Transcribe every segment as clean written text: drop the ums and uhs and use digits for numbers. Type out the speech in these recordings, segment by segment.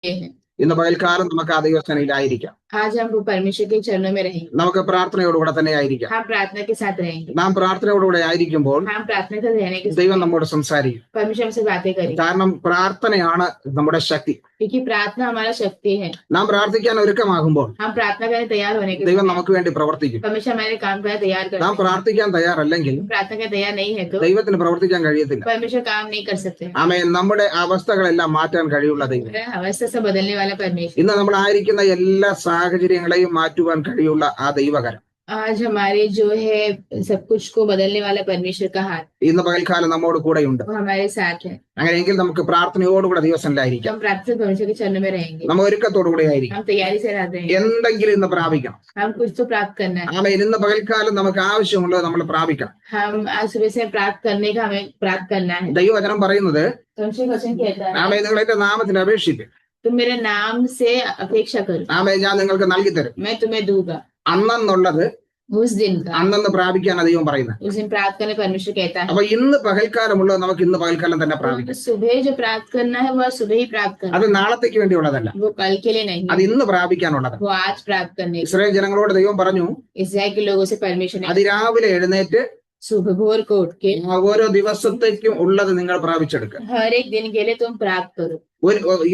हैं। ഇന്ന് പകൽക്കാലം നമുക്ക് ആ ദൈവസേനയിലായിരിക്കാം. आज हम वो परमेश्वर के चरणों में रहेंगे, നമുക്ക് പ്രാർത്ഥനയോടുകൂടെ തന്നെ ആയിരിക്കാം. हम प्रार्थना के साथ रहेंगे। നാം പ്രാർത്ഥനയോടുകൂടെ ആയിരിക്കുമ്പോൾ हम प्रार्थना के रहने के ദൈവം समय നമ്മോട് സംസാരിക്കും. परमेश्वर हमसे बातें करेंगे, കാരണം പ്രാർത്ഥനയാണ് നമ്മുടെ ശക്തി. क्योंकि प्रार्थना हमारा शक्ति है। നാം പ്രാർത്ഥിക്കാൻ ഒരുക്കമാകുമ്പോൾ हम प्रार्थना करने तैयार होने के ദൈവം समय നമുക്ക് വേണ്ടി പ്രവർത്തിക്കും. परमेश्वर हमारे काम करने तैयार നാം करते हैं। പ്രാർത്ഥിക്കാൻ തയ്യാറല്ലെങ്കിൽ प्रार्थना करने तैयार नहीं है तो ദൈവത്തിന് പ്രവർത്തിക്കാൻ കഴിയത്തില്ല. परमेश्वर काम नहीं कर सकते। ആമേൻ. നമ്മുടെ അവസ്ഥകളെല്ലാം മാറ്റാൻ കഴിയുള്ള ദൈവം. अवस्था से बदलने वाला परमेश्वर। ഇന്ന് നമ്മൾ ആയിരിക്കുന്ന എല്ലാ സാഹചര്യങ്ങളെയും മാറ്റുവാൻ കഴിയുള്ള ആ ദൈവകരം आज हमारे जो है सब कुछ को बदलने वाला परमेश्वर का हाथ ഇന്ന് പകൽക്കാലം നമ്മോട് കൂടെയുണ്ട്. वो हमारे साथ है। അങ്ങനെയെങ്കിൽ നമുക്ക് പ്രാർത്ഥനയോടുകൂടെ ദൈവസന്നിധിയിലായിരിക്കാം. हम प्रार्थना परमेश्वर के चरणों में रहेंगे, നമ്മൾ ഒരുക്കത്തോടുകൂടെ ആയിരിക്കും. हम तैयारी से रहते हैं। എന്തെങ്കിലും ഇന്ന് പ്രാപിക്കണം. हम कुछ तो प्राप्त करना है। ആമേൻ. ഇന്ന് പകൽക്കാലം നമുക്ക് ആവശ്യമുള്ളത് നമ്മൾ പ്രാപിക്കണം. हम आज सुबह से प्राप्त करने का हमें प्राप्त करना है। ദൈവവചനം പറയുന്നത് परमेश्वर वचन कहता है, ആമേൻ, നിങ്ങൾ എന്റെ നാമത്തിന് അപേക്ഷിക്കും, तुम मेरे नाम से अपेक्षा करो, ആമേൻ, ഞാൻ നിങ്ങൾക്ക് നൽകി തരും. मैं तुम्हें दूंगा। അന്നെന്നുള്ളത് उस दिन का, അന്നെന്ന് പ്രാപിക്കാനാണ് ദൈവം പറയുന്നത്. उस दिन प्राप्त करने परमेश्वर कहता है। അപ്പൊ ഇന്ന് പകൽക്കാലമുള്ളത് നമുക്ക് ഇന്ന് പകൽക്കാലം തന്നെ പ്രാപിക്കാം. तो सुबह जो प्राप्त करना है वह सुबह ही प्राप्त करना അത് നാളത്തേക്ക് വേണ്ടിയുള്ളതല്ല, है, वो कल के लिए नहीं, അത് ഇന്ന് പ്രാപിക്കാനുള്ളതാണ്. वो आज प्राप्त करने। ഇസ്രായേൽ ജനങ്ങളോട് ദൈവം പറഞ്ഞു, इसराइल के लोगों से परमेश्वर ने അതിരാവിലെ എഴുന്നേറ്റ് सुबह भोर को उठ के ഓരോ ദിവസത്തേക്കും ഉള്ളത് നിങ്ങൾ പ്രാപിച്ചെടുക്കുക. हर एक दिन के लिए तुम प्राप्त करो।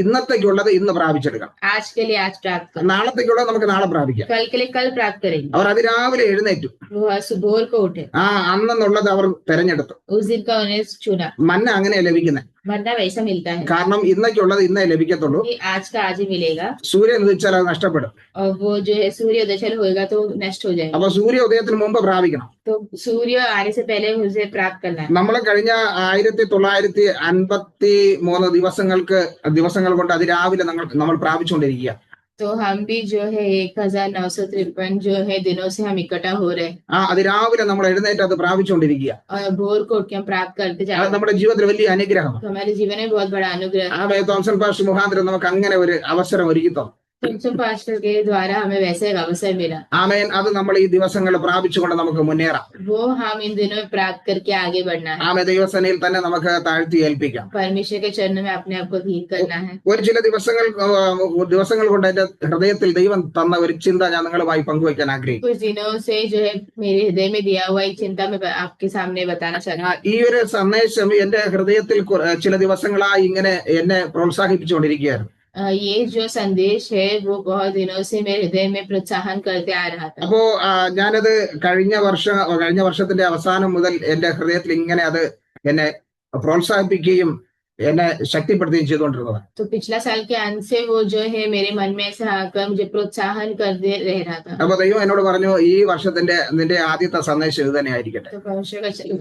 ഇന്നത്തേക്കുള്ളത് ഇന്ന് പ്രാപിച്ചെടുക്കാം. आज के लिए आज प्राप्त करो, നാളത്തേക്കുള്ളത് നമുക്ക് നാളെ പ്രാപിക്കാം. कल के लिए कल प्राप्त करेंगे। അവർ അതിരാവിലെ എഴുന്നേറ്റു. वो भोर को उठे, അന്നെന്നുള്ളത് അവർ തെരഞ്ഞെടുത്തു. उस दिन का उन्हें चुना। മന്ന അങ്ങനെയാ ലഭിക്കുന്നത്. मरना वैसा मिलता है കാരണം ഇന്നേക്കുള്ളത് ഇന്നേ ലഭിക്കത്തുള്ളൂ. कि आज का आज ही मिलेगा, സൂര്യൻ ഉദിച്ചാൽ അത് നഷ്ടപ്പെടും. और वो जो है सूर्य उदय होगा तो नष्ट हो जाएगा। അപ്പൊ സൂര്യ ഉദയത്തിന് മുമ്പ് പ്രാപിക്കണം. तो सूर्य आने से पहले उसे प्राप्त करना है। നമ്മളെ കഴിഞ്ഞ 1953 ദിവസങ്ങൾ കൊണ്ട് അതിരാവിലെ നമ്മൾ പ്രാപിച്ചുകൊണ്ടിരിക്കുക. तो हम भी जो है 1953 जो है दिनों से हम इकट्ठा हो रहे हैं, അതിരാവിലെ നമ്മൾ എഴുന്നേറ്റ് അത് പ്രാപിച്ചുകൊണ്ടിരിക്കുക. और भोर को उठ के हम प्राप्त करते जा അത് रहे हैं। നമ്മുടെ ജീവിതത്തിൽ വലിയ അനുഗ്രഹം. तो हमारे जीवन में बहुत बड़ा अनुग्रह है। തോംസൺ പാസ്റ്റർ മുഖാന്തരം നമുക്ക് അങ്ങനെ ഒരു അവസരം ഒരുക്കി തന്നു. थॉमसन पास्टर के द्वारा हमें वैसे एक अवसर मिला, ആമേൻ. അത് നമ്മൾ ഈ ദിവസങ്ങൾ പ്രാപിച്ചുകൊണ്ട് നമുക്ക് മുന്നേറാം. वो हम इन दिनों में प्राप्त करके आगे बढ़ना है। ആമേ. ദൈവസേനയിൽ തന്നെ നമുക്ക് താഴ്ത്തി ഏൽപ്പിക്കാം. परमेश्वर के चरणों में अपने आप को धीर करना है। ഒരു ചില ദിവസങ്ങൾ കൊണ്ട് എന്റെ ഹൃദയത്തിൽ ദൈവം തന്ന ഒരു ചിന്ത ഞാൻ നിങ്ങളുമായി പങ്കുവയ്ക്കാൻ ആഗ്രഹിക്കും. कुछ दिनों से जो है मेरे हृदय में दिया हुआ एक चिंता में आपके सामने बताना चाहता हूँ। ഈ ഒരു സന്ദേശം എന്റെ ഹൃദയത്തിൽ ചില ദിവസങ്ങളായി ഇങ്ങനെ എന്നെ പ്രോത്സാഹിപ്പിച്ചുകൊണ്ടിരിക്കുകയായിരുന്നു. ये जो संदेश है वो बहुत दिनों से मेरे हृदय में प्रोत्साहन करते आ रहा था। അപ്പോ ഞാനത് കഴിഞ്ഞ വർഷത്തിന്റെ അവസാനം മുതൽ എന്റെ ഹൃദയത്തിൽ ഇങ്ങനെ അത് എന്നെ പ്രോത്സാഹിപ്പിക്കുകയും എന്നെ ശക്തിപ്പെടുത്തുകയും ചെയ്തുകൊണ്ടിരുന്നത്. तो पिछला साल के अंत से वो जो है मेरे मन में ऐसा आकर मुझे प्रोत्साहन करते रह रहा था। അപ്പൊ ദൈവം എന്നോട് പറഞ്ഞു, ഈ വർഷത്തിന്റെ നിന്റെ ആദ്യത്തെ സന്ദേശം ഇത് തന്നെ ആയിരിക്കട്ടെ. तो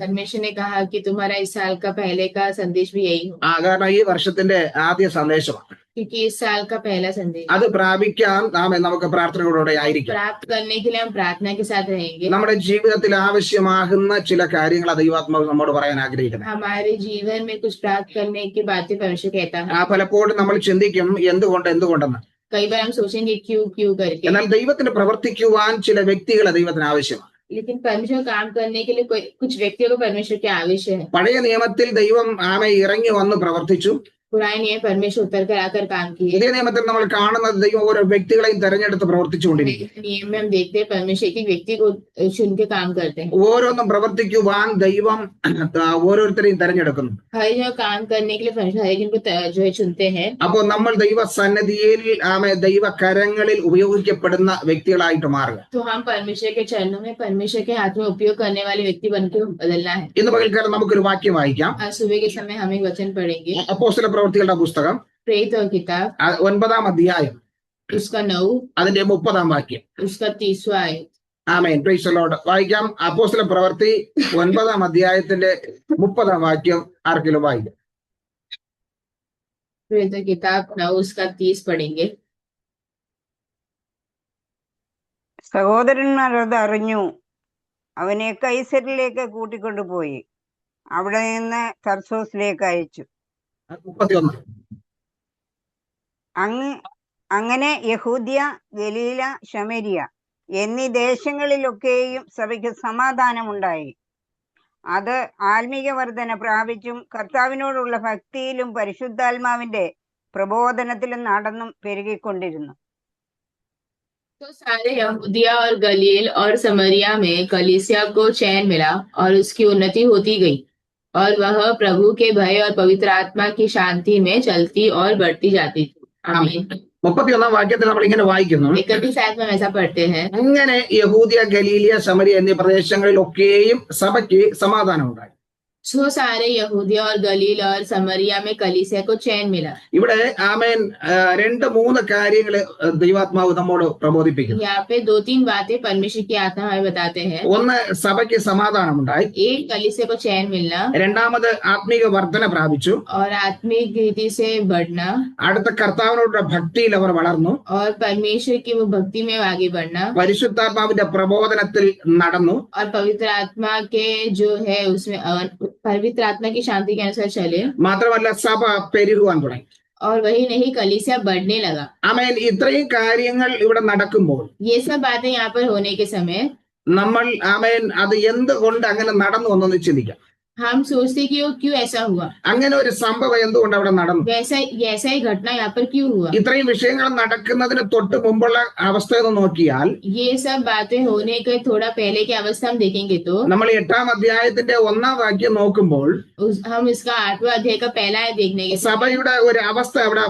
परमेश्वर ने कहा कि तुम्हारा इस साल का पहले का संदेश भी यही हो, കാരണം ഈ വർഷത്തിന്റെ ആദ്യ സന്ദേശമാണ്. क्योंकि इस साल का पहला संदेश അത് പ്രാപിക്കാൻ നമുക്ക് പ്രാർത്ഥനകളോടെ ആയിരിക്കാം. प्राप्त करने के लिए हम प्रार्थना के साथ रहेंगे। നമ്മുടെ ജീവിതത്തിൽ ആവശ്യമാകുന്ന ചില കാര്യങ്ങൾ ദൈവാത്മാവ് നമ്മോട് പറയാൻ ആഗ്രഹിക്കുന്നത്. हमारे जीवन में कुछ प्राप्त करने की बातें परमेश्वर कहता है। പലപ്പോഴും നമ്മൾ ചിന്തിക്കും എന്തുകൊണ്ടെന്ന്. कई बार हम सोचेंगे क्यों करके, എന്നാൽ ദൈവത്തിന് പ്രവർത്തിക്കുവാൻ ചില വ്യക്തികളെ ദൈവത്തിന് ആവശ്യമാണ്. लेकिन परमेश्वर काम करने के लिए कुछ व्यक्तियों को परमेश्वर की आवश्यक है। പഴയ നിയമത്തിൽ ദൈവം ഇറങ്ങി വന്ന് പ്രവർത്തിച്ചു. पुराने नियम परमेश्वर उतर कर आकर काम किए। പുതിയ നിയമത്തിൽ നമ്മൾ കാണുന്നത് ദൈവം ഓരോ വ്യക്തികളെയും തെരഞ്ഞെടുത്ത് പ്രവർത്തിച്ചുകൊണ്ടിരിക്കും. नियम में हम देखते हैं परमेश्वर एक व्यक्ति को चुन के काम करते हैं। ഓരോന്നും പ്രവർത്തിക്കുവാൻ ദൈവം ഓരോരുത്തരെയും തെരഞ്ഞെടുക്കുന്നു. हर जो काम करने के लिए परमेश्वर हर एक को जो है चुनते हैं। അപ്പോൾ നമ്മൾ ദൈവസന്നിധിയിൽ ദൈവകരങ്ങളിൽ ഉപയോഗിക്കപ്പെടുന്ന വ്യക്തികളായിട്ട് മാറുക. तो हम परमेश्वर के चरणों में परमेश्वर के हाथ में उपयोग करने वाले व्यक्ति बनकर बदलना है। ഇന്ന് പകൽക്കാലം നമുക്കൊരു വാക്യം വായിക്കാം. आज सुबह के समय हम एक वचन पढ़ेंगे, അപ്പോസ്തല പ്രവൃത്തികളുടെ പുസ്തകം प्रेरित और किताब 9-ാം അധ്യായം उसका 9 അതിന്റെ 30-ാം വാക്യം. उसका 30वां आयत। ആമേൻ. Praise the Lord. വായിക്കാം. അപ്പോസ്തല പ്രവൃത്തി 9-ാം അധ്യായത്തിന്റെ 30-ാം വാക്യം ആർക്കെങ്കിലും വായിക്കാം. प्रेरित और किताब 9 उसका 30 पढ़ेंगे। സഹോദരന്മാർ അത് അറിഞ്ഞു. അവനെ കൈസരിലേക്ക് കൂട്ടിക്കൊണ്ടുപോയി അവിടെ നിന്ന് തർസോസിലേക്ക് അയച്ചു. 31. അങ്ങനെ യഹൂദ്യ, ഗലീല, ശമരിയ എന്നീ ദേശങ്ങളിലൊക്കെയും സഭയ്ക്ക് സമാധാനമുണ്ടായി. അത് ആത്മീക വർധന പ്രാപിച്ചും കർത്താവിനോടുള്ള ഭക്തിയിലും പരിശുദ്ധാത്മാവിന്റെ പ്രബോധനത്തിലും നടന്നും പെരുകിക്കൊണ്ടിരുന്നു. तो सारे यहूदिया और गलील और समरिया में कलीसिया को चैन मिला और उसकी उन्नति होती गई और वह प्रभु के भय और पवित्र आत्मा की शांति में चलती और बढ़ती जाती थी। आमीन। 31 വാക്യത്തിൽ നമ്മൾ ഇങ്ങനെ വായിക്കുന്നു, 31 में हम ऐसा पढ़ते हैं। അങ്ങനെ യഹൂദിയ ഗലീലിയ ശമരിയ എന്നീ പ്രദേശങ്ങളിലൊക്കെയും സഭയ്ക്ക് സമാധാനം ഉണ്ടായി. सो सारे यहूदिया और गलील और समरिया में कलीसिया को चैन मिला। ഇവിടെ ആമേൻ 2-3 കാര്യങ്ങൾ ദൈവാത്മാവ് നമ്മോട് പ്രബോധിപ്പിക്കുന്നു. यहाँ पे 2-3 बातें परमेश्वर की आत्मा हमें बताते हैं। ഒന്ന്, സഭയ്ക്ക് സമാധാനം ഉണ്ടായി. एक, कलीसिया को चैन मिलना। രണ്ടാമത്, ആത്മീക വർധന പ്രാപിച്ചു. और आत्मिक रीति से बढ़ना। അടുത്ത, കർത്താവിനോടുള്ള ഭക്തിയിൽ അവർ വളർന്നു. और परमेश्वर की वो भक्ति में आगे बढ़ना। പരിശുദ്ധാത്മാവിന്റെ പ്രബോധനത്തിൽ നടന്നു. और पवित्र आत्मा के जो है उसमें पवित्र आत्मा की शांति के अनुसार चले। മാത്രമല്ല, സഭ പെരുകുവാൻ തുടങ്ങി. और वही नहीं, कलीसिया बढ़ने लगा। ആമേൻ. ഇത്രയും കാര്യങ്ങൾ ഇവിടെ നടക്കുമ്പോൾ ये सब बातें यहाँ पर होने के समय നമ്മൾ ആമേൻ അത് എന്തുകൊണ്ട് അങ്ങനെ നടന്നു എന്നൊന്ന് ചിന്തിക്കാം. हम सोचते कि वो क्यों ऐसा हुआ, അങ്ങനെ ഒരു സംഭവം എന്തുകൊണ്ട് അവിടെ നടന്നു, ऐसा ही घटना यहाँ पर क्यों हुआ। ഇത്രയും വിഷയങ്ങൾ നടക്കുന്നതിന് തൊട്ട് മുമ്പുള്ള അവസ്ഥ ഒന്ന് നോക്കിയാൽ ये सब बातें होने के थोड़ा पहले की अवस्था हम देखेंगे तो നമ്മൾ 8-ാം അധ്യായത്തിന്റെ 1-ാം വാക്യം നോക്കുമ്പോൾ हम इसका 8वां अध्याय का पहला है देखने के समय സഭയുടെ ഒരു അവസ്ഥ അവിടെ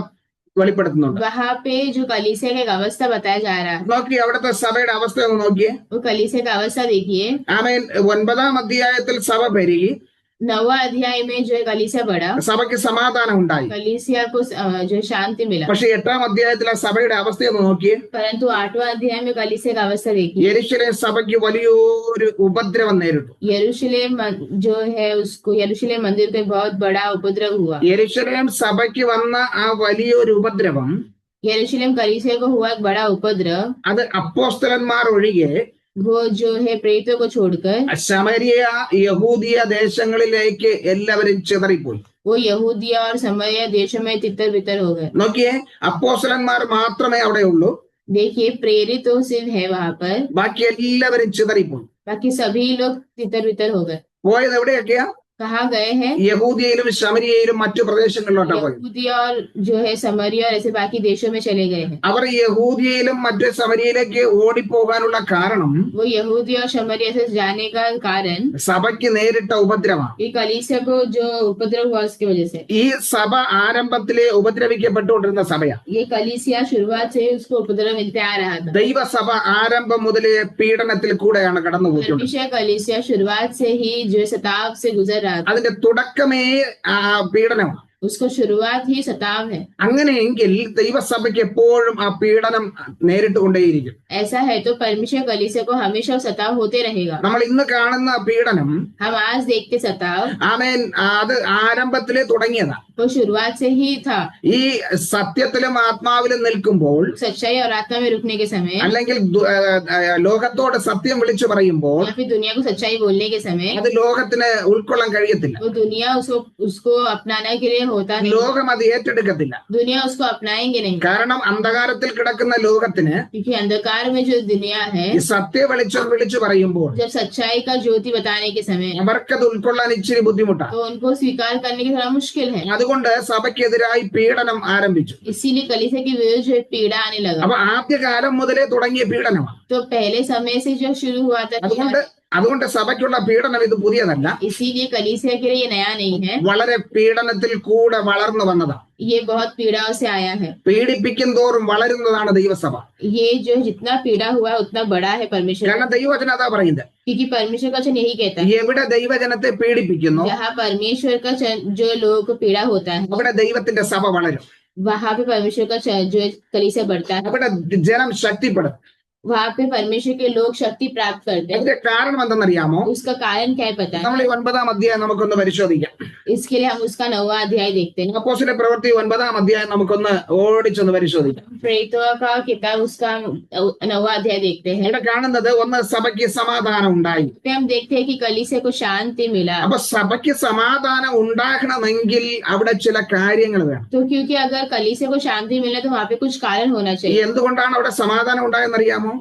വെളിപ്പെടുത്തുന്നുണ്ട്. वहाँ पे जो कलीसिया का एक अवस्था बताया जा रहा है। നോക്കി, അവിടുത്തെ സഭയുടെ അവസ്ഥ ഒന്ന് നോക്കിയേ. वो कलीसिया का अवस्था देखिए। ആമേൻ. 9-ാം അധ്യായത്തിൽ സഭ പെരുകി, 9वां अध्याय में जो है कलीसिया बढ़ा, സഭയ്ക്ക് സമാധാനം ഉണ്ടായി. कलीसिया को जो शांति मिला। പക്ഷെ 8-ാം അധ്യായത്തിലെ സഭയുടെ അവസ്ഥയൊന്ന് നോക്കിയേ. परंतु 8वां अध्याय में कलीसिया का अवस्था देखिए। യെരൂശലേം സഭയ്ക്ക് വലിയൊരു ഉപദ്രവം നേരിട്ടു. यरूशलेम जो है उसको, यरूशलेम मंदिर को बहुत बड़ा उपद्रव हुआ। യെരൂശലേം സഭയ്ക്ക് വന്ന ആ വലിയൊരു ഉപദ്രവം यरूशलेम कलीसिया को हुआ एक बड़ा उपद्रव। അത് അപ്പോസ്തലന്മാർ ഒഴികെ वो जो है प्रेरितों को छोड़कर ശമരിയ യഹൂദിയ ദേശങ്ങളിലേക്ക് എല്ലാവരും ചിതറിപ്പോയി. वो यहूदिया और समरिया देशों में तितर बितर हो गए। നോക്കിയേ, അപ്പോസ്തലന്മാർ മാത്രമേ അവിടെ ഉള്ളൂ. देखिए, प्रेरित तो सिर्फ है वहां पर, ബാക്കി എല്ലാവരും ചിതറിപ്പോയി. बाकी सभी लोग तितर बितर हो गए। പോയത് എവിടെയൊക്കെയാ? कहाँ गए हैं? യഹൂദിയയിലും ശമരിയയിലും മറ്റു പ്രദേശങ്ങളിലോട്ടാ പോയി. यहूदिया और जो है समरिया और ऐसे बाकी देशों में चले गए हैं। അവർ യഹൂദിയയിലും മറ്റു ശമരിയയിലേക്ക് ഓടിപ്പോകാനുള്ള കാരണം वो यहूदिया और समरिया से जाने का कारण സഭയ്ക്ക് നേരിട്ട ഉപദ്രവമാണ്. ये कलीसिया को जो उपद्रव हुआ उसकी वजह से। ഈ സഭ ആരംഭത്തിലെ ഉപദ്രവിക്കപ്പെട്ടുകൊണ്ടിരുന്ന സഭയാ. ये कलीसिया शुरुआत से उसको उपद्रव मिलते आ रहा था। ദൈവസഭ ആരംഭം മുതലേ പീഡനത്തിൽ കൂടെയാണ് കടന്നുപോയിട്ടുണ്ട്. परमेश्वर कलीसिया शुरुआत से ही जो सताव से गुजर रहा था। അതിന്റെ തുടക്കമേ ആ പീഡനമാണ്. उसको शुरुआत ही सताव है। അങ്ങനെയെങ്കിൽ ദൈവസഭയ്ക്ക് എപ്പോഴും ആ പീഡനം നേരിട്ടുകൊണ്ടേയിരിക്കും. ऐसा है तो परमेश्वर कलीसिया को हमेशा सताव होते रहेगा। നമ്മൾ ഇന്ന് കാണുന്ന പീഡനം हम आज देखते सताव, ആമേൻ, അത് ആരംഭത്തിലെ തുടങ്ങിയതാണ്. वो शुरुआत से ही था। ഈ സത്യത്തിലും ആത്മാവിലും നിൽക്കുമ്പോൾ, सच्चाई और आत्मा में रुकने के समय അല്ലെങ്കിൽ ലോകത്തോട് സത്യം വിളിച്ചു പറയുമ്പോൾ या फिर दुनिया को सच्चाई बोलने के समय അത് ലോകത്തിന് ഉൾക്കൊള്ളാൻ കഴിയത്തില്ല. वो दुनिया उसको अपनाने के लिए होता नहीं। ലോകം അത് ഏറ്റെടുക്കത്തില്ല. दुनिया उसको अपनाएंगे नहीं, കാരണം അന്ധകാരത്തിൽ കിടക്കുന്ന ലോകത്തിന് क्योंकि अंधकार में जो दुनिया है, ഈ സത്യ വെളിച്ചം വിളിച്ചു പറയുമ്പോൾ जब सच्चाई का ज्योति बताने के समय അവർക്കത് ഉൾക്കൊള്ളാൻ ഇച്ചിരി ബുദ്ധിമുട്ടാണ്. तो उनको स्वीकार करने की थोड़ा मुश्किल है। അതുകൊണ്ട് സഭയ്ക്കെതിരായി പീഡനം ആരംഭിച്ചു. इसीलिए कलीसिया की विरुद्ध जो पीड़ा आने लगा। അപ്പൊ ആദ്യകാലം മുതലേ തുടങ്ങിയ പീഡനമാണ്. तो पहले समय से जो शुरू हुआ था, അതുകൊണ്ട് സഭയ്ക്കുള്ള പീഡനം ഇത് പുതിയതല്ല. इसीलिए कलीसिया के लिए ये नया नहीं है, വളരെ പീഡനത്തിൽ കൂടെ വളർന്നു വന്നതാണ്. ये बहुत पीड़ाओं से आया है। പീഡിപ്പിക്കും തോറും വളരുന്നതാണ് ദൈവസഭ. ये जो जितना पीड़ा हुआ है उतना बड़ा है परमेश्वर, കാരണം ദൈവവചനം അതാ പറയുന്നത്. क्योंकि परमेश्वर का वचन यही कहता है, എവിടെ ദൈവജനത്തെ പീഡിപ്പിക്കുന്നു जहाँ परमेश्वर का जो लोगों को पीड़ा होता है, അവിടെ ദൈവത്തിന്റെ സഭ വളരും. वहां पे परमेश्वर का जो कलीसिया बढ़ता है, അവിടെ ജനം ശക്തിപ്പെടും. वहां पे परमेश्वर के लोग शक्ति प्राप्त करते हैं। അതിന്റെ കാരണം എന്തെന്നറിയാമോ? उसका कारण क्या है पता നമ്മൾ है? ഈ 9-ാം അധ്യായം നമുക്കൊന്ന് പരിശോധിക്കാം. इसके लिए हम उसका 9वां अध्याय देखते हैं। അപ്പോസ്തല പ്രവൃത്തി 9-ാം അധ്യായം നമുക്കൊന്ന് ഓടിച്ചൊന്ന് പരിശോധിക്കാം. प्रेरितों का किताब उसका 9वां अध्याय देखते हैं। ഇവിടെ കാണുന്നത്, ഒന്ന്, സഭയ്ക്ക് സമാധാനം ഉണ്ടായി. पे हम देखते हैं कि कलीसिया को शांति मिला। അപ്പൊ സഭയ്ക്ക് സമാധാനം ഉണ്ടാകണമെങ്കിൽ അവിടെ ചില കാര്യങ്ങൾ വേണം. तो क्योंकि अगर कलीसिया को शांति मिले तो वहाँ पे कुछ कारण होना चाहिए। എന്തുകൊണ്ടാണ് അവിടെ സമാധാനം ഉണ്ടായെന്നറിയാമോ?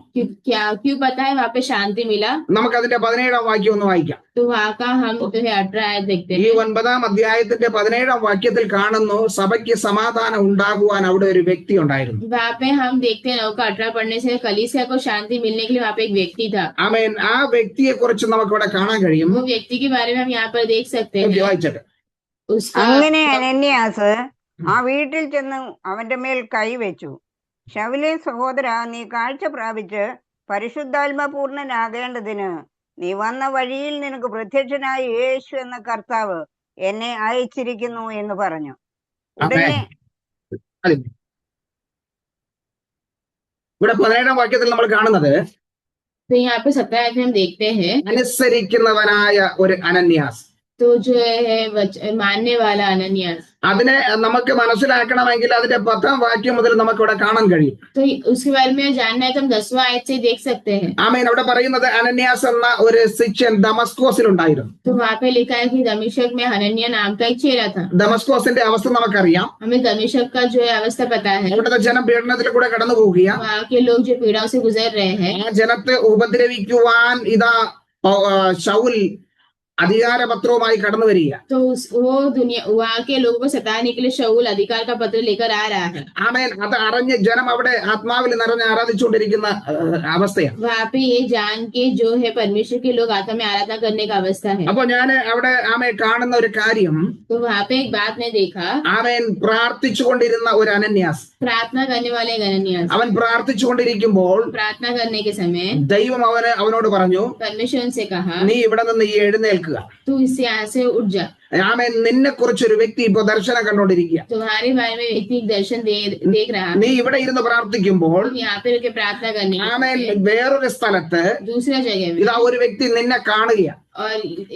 क्यों पता है वहां पे शांति मिला? നമുക്ക് അതിന്റെ 17-ാം വാക്യം ഒന്ന് വായിക്കാം. तो वहां का हम जो है 18 आयत देखते ഈ हैं. 9-ാം അധ്യായത്തിന്റെ 17-ാം വാക്യത്തിൽ കാണുന്നു സഭയ്ക്ക് സമാധാനം ഉണ്ടാകുവാൻ അവിടെ ഒരു വ്യക്തി ഉണ്ടായിരുന്നു. वहां पे हम देखते हैं 9 का 18 पढ़ने से कलीसिया को शांति मिलने के लिए वहां पे एक व्यक्ति था. ആമേൻ. ആ വ്യക്തിയെ കുറിച്ച് നമുക്ക് ഇവിടെ കാണാൻ കഴിയും. वो व्यक्ति के बारे में हम यहाँ पर देख सकते हैं. വായിച്ചിട്ട് उसका അങ്ങനെ അനന്യാസ് ആ വീട്ടിൽ ചെന്ന് അവന്റെ മേൽ കൈവച്ചു. ശൗലേ, സഹോദര, നീ കാഴ്ച പ്രാപിച്ച് പരിശുദ്ധാത്മപൂർണനാകേണ്ടതിന് നീ വന്ന വഴിയിൽ നിനക്ക് പ്രത്യക്ഷനായ യേശു എന്ന കർത്താവ് എന്നെ അയച്ചിരിക്കുന്നു എന്ന് പറഞ്ഞു. ഉടനെ ഇവിടെ 17-ാം വാക്യത്തിൽ നമ്മൾ കാണുന്നത് तो यहाँ पे 17 आयत में हम देखते हैं അനുസരിക്കുന്നവനായ ഒരു അനന്യാസ്. तो जो है मानने वाला अनन्यास. അതിനെ നമുക്ക് മനസ്സിലാക്കണമെങ്കിൽ അതിന്റെ 10-ാം വാക്യം മുതൽ നമുക്ക് ഇവിടെ കാണാൻ കഴിയും. तो उसके बारे में जानना है तो हम 10वां आयत से देख सकते हैं. ആമേൻ. അവിടെ പറയുന്നത് അനന്യാസ് എന്ന ഒരു ശിഷ്യൻ ദമസ്കോസിൽ ഉണ്ടായിരുന്നു. तो वहां पे लिखा है कि दमिश्क में हनन्याह नाम का एक चेला था. ദമസ്കോസിന്റെ അവസ്ഥ നമുക്കറിയാം. हमें दमिश्क का जो है अवस्था पता है. അവിടുത്തെ ജനം പീഡനത്തിൽ കൂടെ കടന്നു പോവുകയാണ്. वहाँ के लोग जो पीड़ाओं से गुजर रहे हैं. ആ ജനത്തെ ഉപദ്രവിക്കുവാൻ ഇതാ ശൗൽ അധികാരപത്രവുമായി കടന്നു വരിക. तो वो दुनिया वहाँ के लोगों को सताने के लिए शाऊल अधिकार का पत्र लेकर आ रहा है. ആമേൻ. അത് അറിഞ്ഞ് ജനം അവിടെ ആത്മാവിൽ നിറഞ്ഞ് ആരാധിച്ചുകൊണ്ടിരിക്കുന്ന അവസ്ഥയാണ്. वहाँ पे ये जान के जो है परमेश्वर के लोग आत्मा में आराधना करने का अवस्था है. അപ്പൊ ഞാൻ അവിടെ ആമേൻ കാണുന്ന ഒരു കാര്യം, तो वहाँ पे एक बात ने देखा. ആമേൻ പ്രാർത്ഥിച്ചുകൊണ്ടിരുന്ന ഒരു അനന്യാസ്. प्रार्थना करने वाले अनन्यास. അവൻ പ്രാർത്ഥിച്ചുകൊണ്ടിരിക്കുമ്പോൾ प्रार्थना करने के समय ദൈവം അവനോട് പറഞ്ഞു, परमेश्वर उनसे कहा, നീ ഇവിടെ നിന്ന് എഴുന്നേൽക്കുക. तू इससे यहाँ से उठ जा. ആമേൻ. നിന്നെ കുറിച്ച് ഒരു വ്യക്തി ഇപ്പൊ ദർശനം കണ്ടുകൊണ്ടിരിക്കുക. तुम्हारे बारे में व्यक्ति एक दर्शन देख रहा है. നീ ഇവിടെ ഇരുന്ന് പ്രാർത്ഥിക്കുമ്പോൾ यहाँ पे रुके प्रार्थना करने के ആമേൻ लिए വേറൊരു സ്ഥലത്ത് दूसरा जगह में ഇതാ ഒരു വ്യക്തി നിന്നെ കാണുകയാണ്. और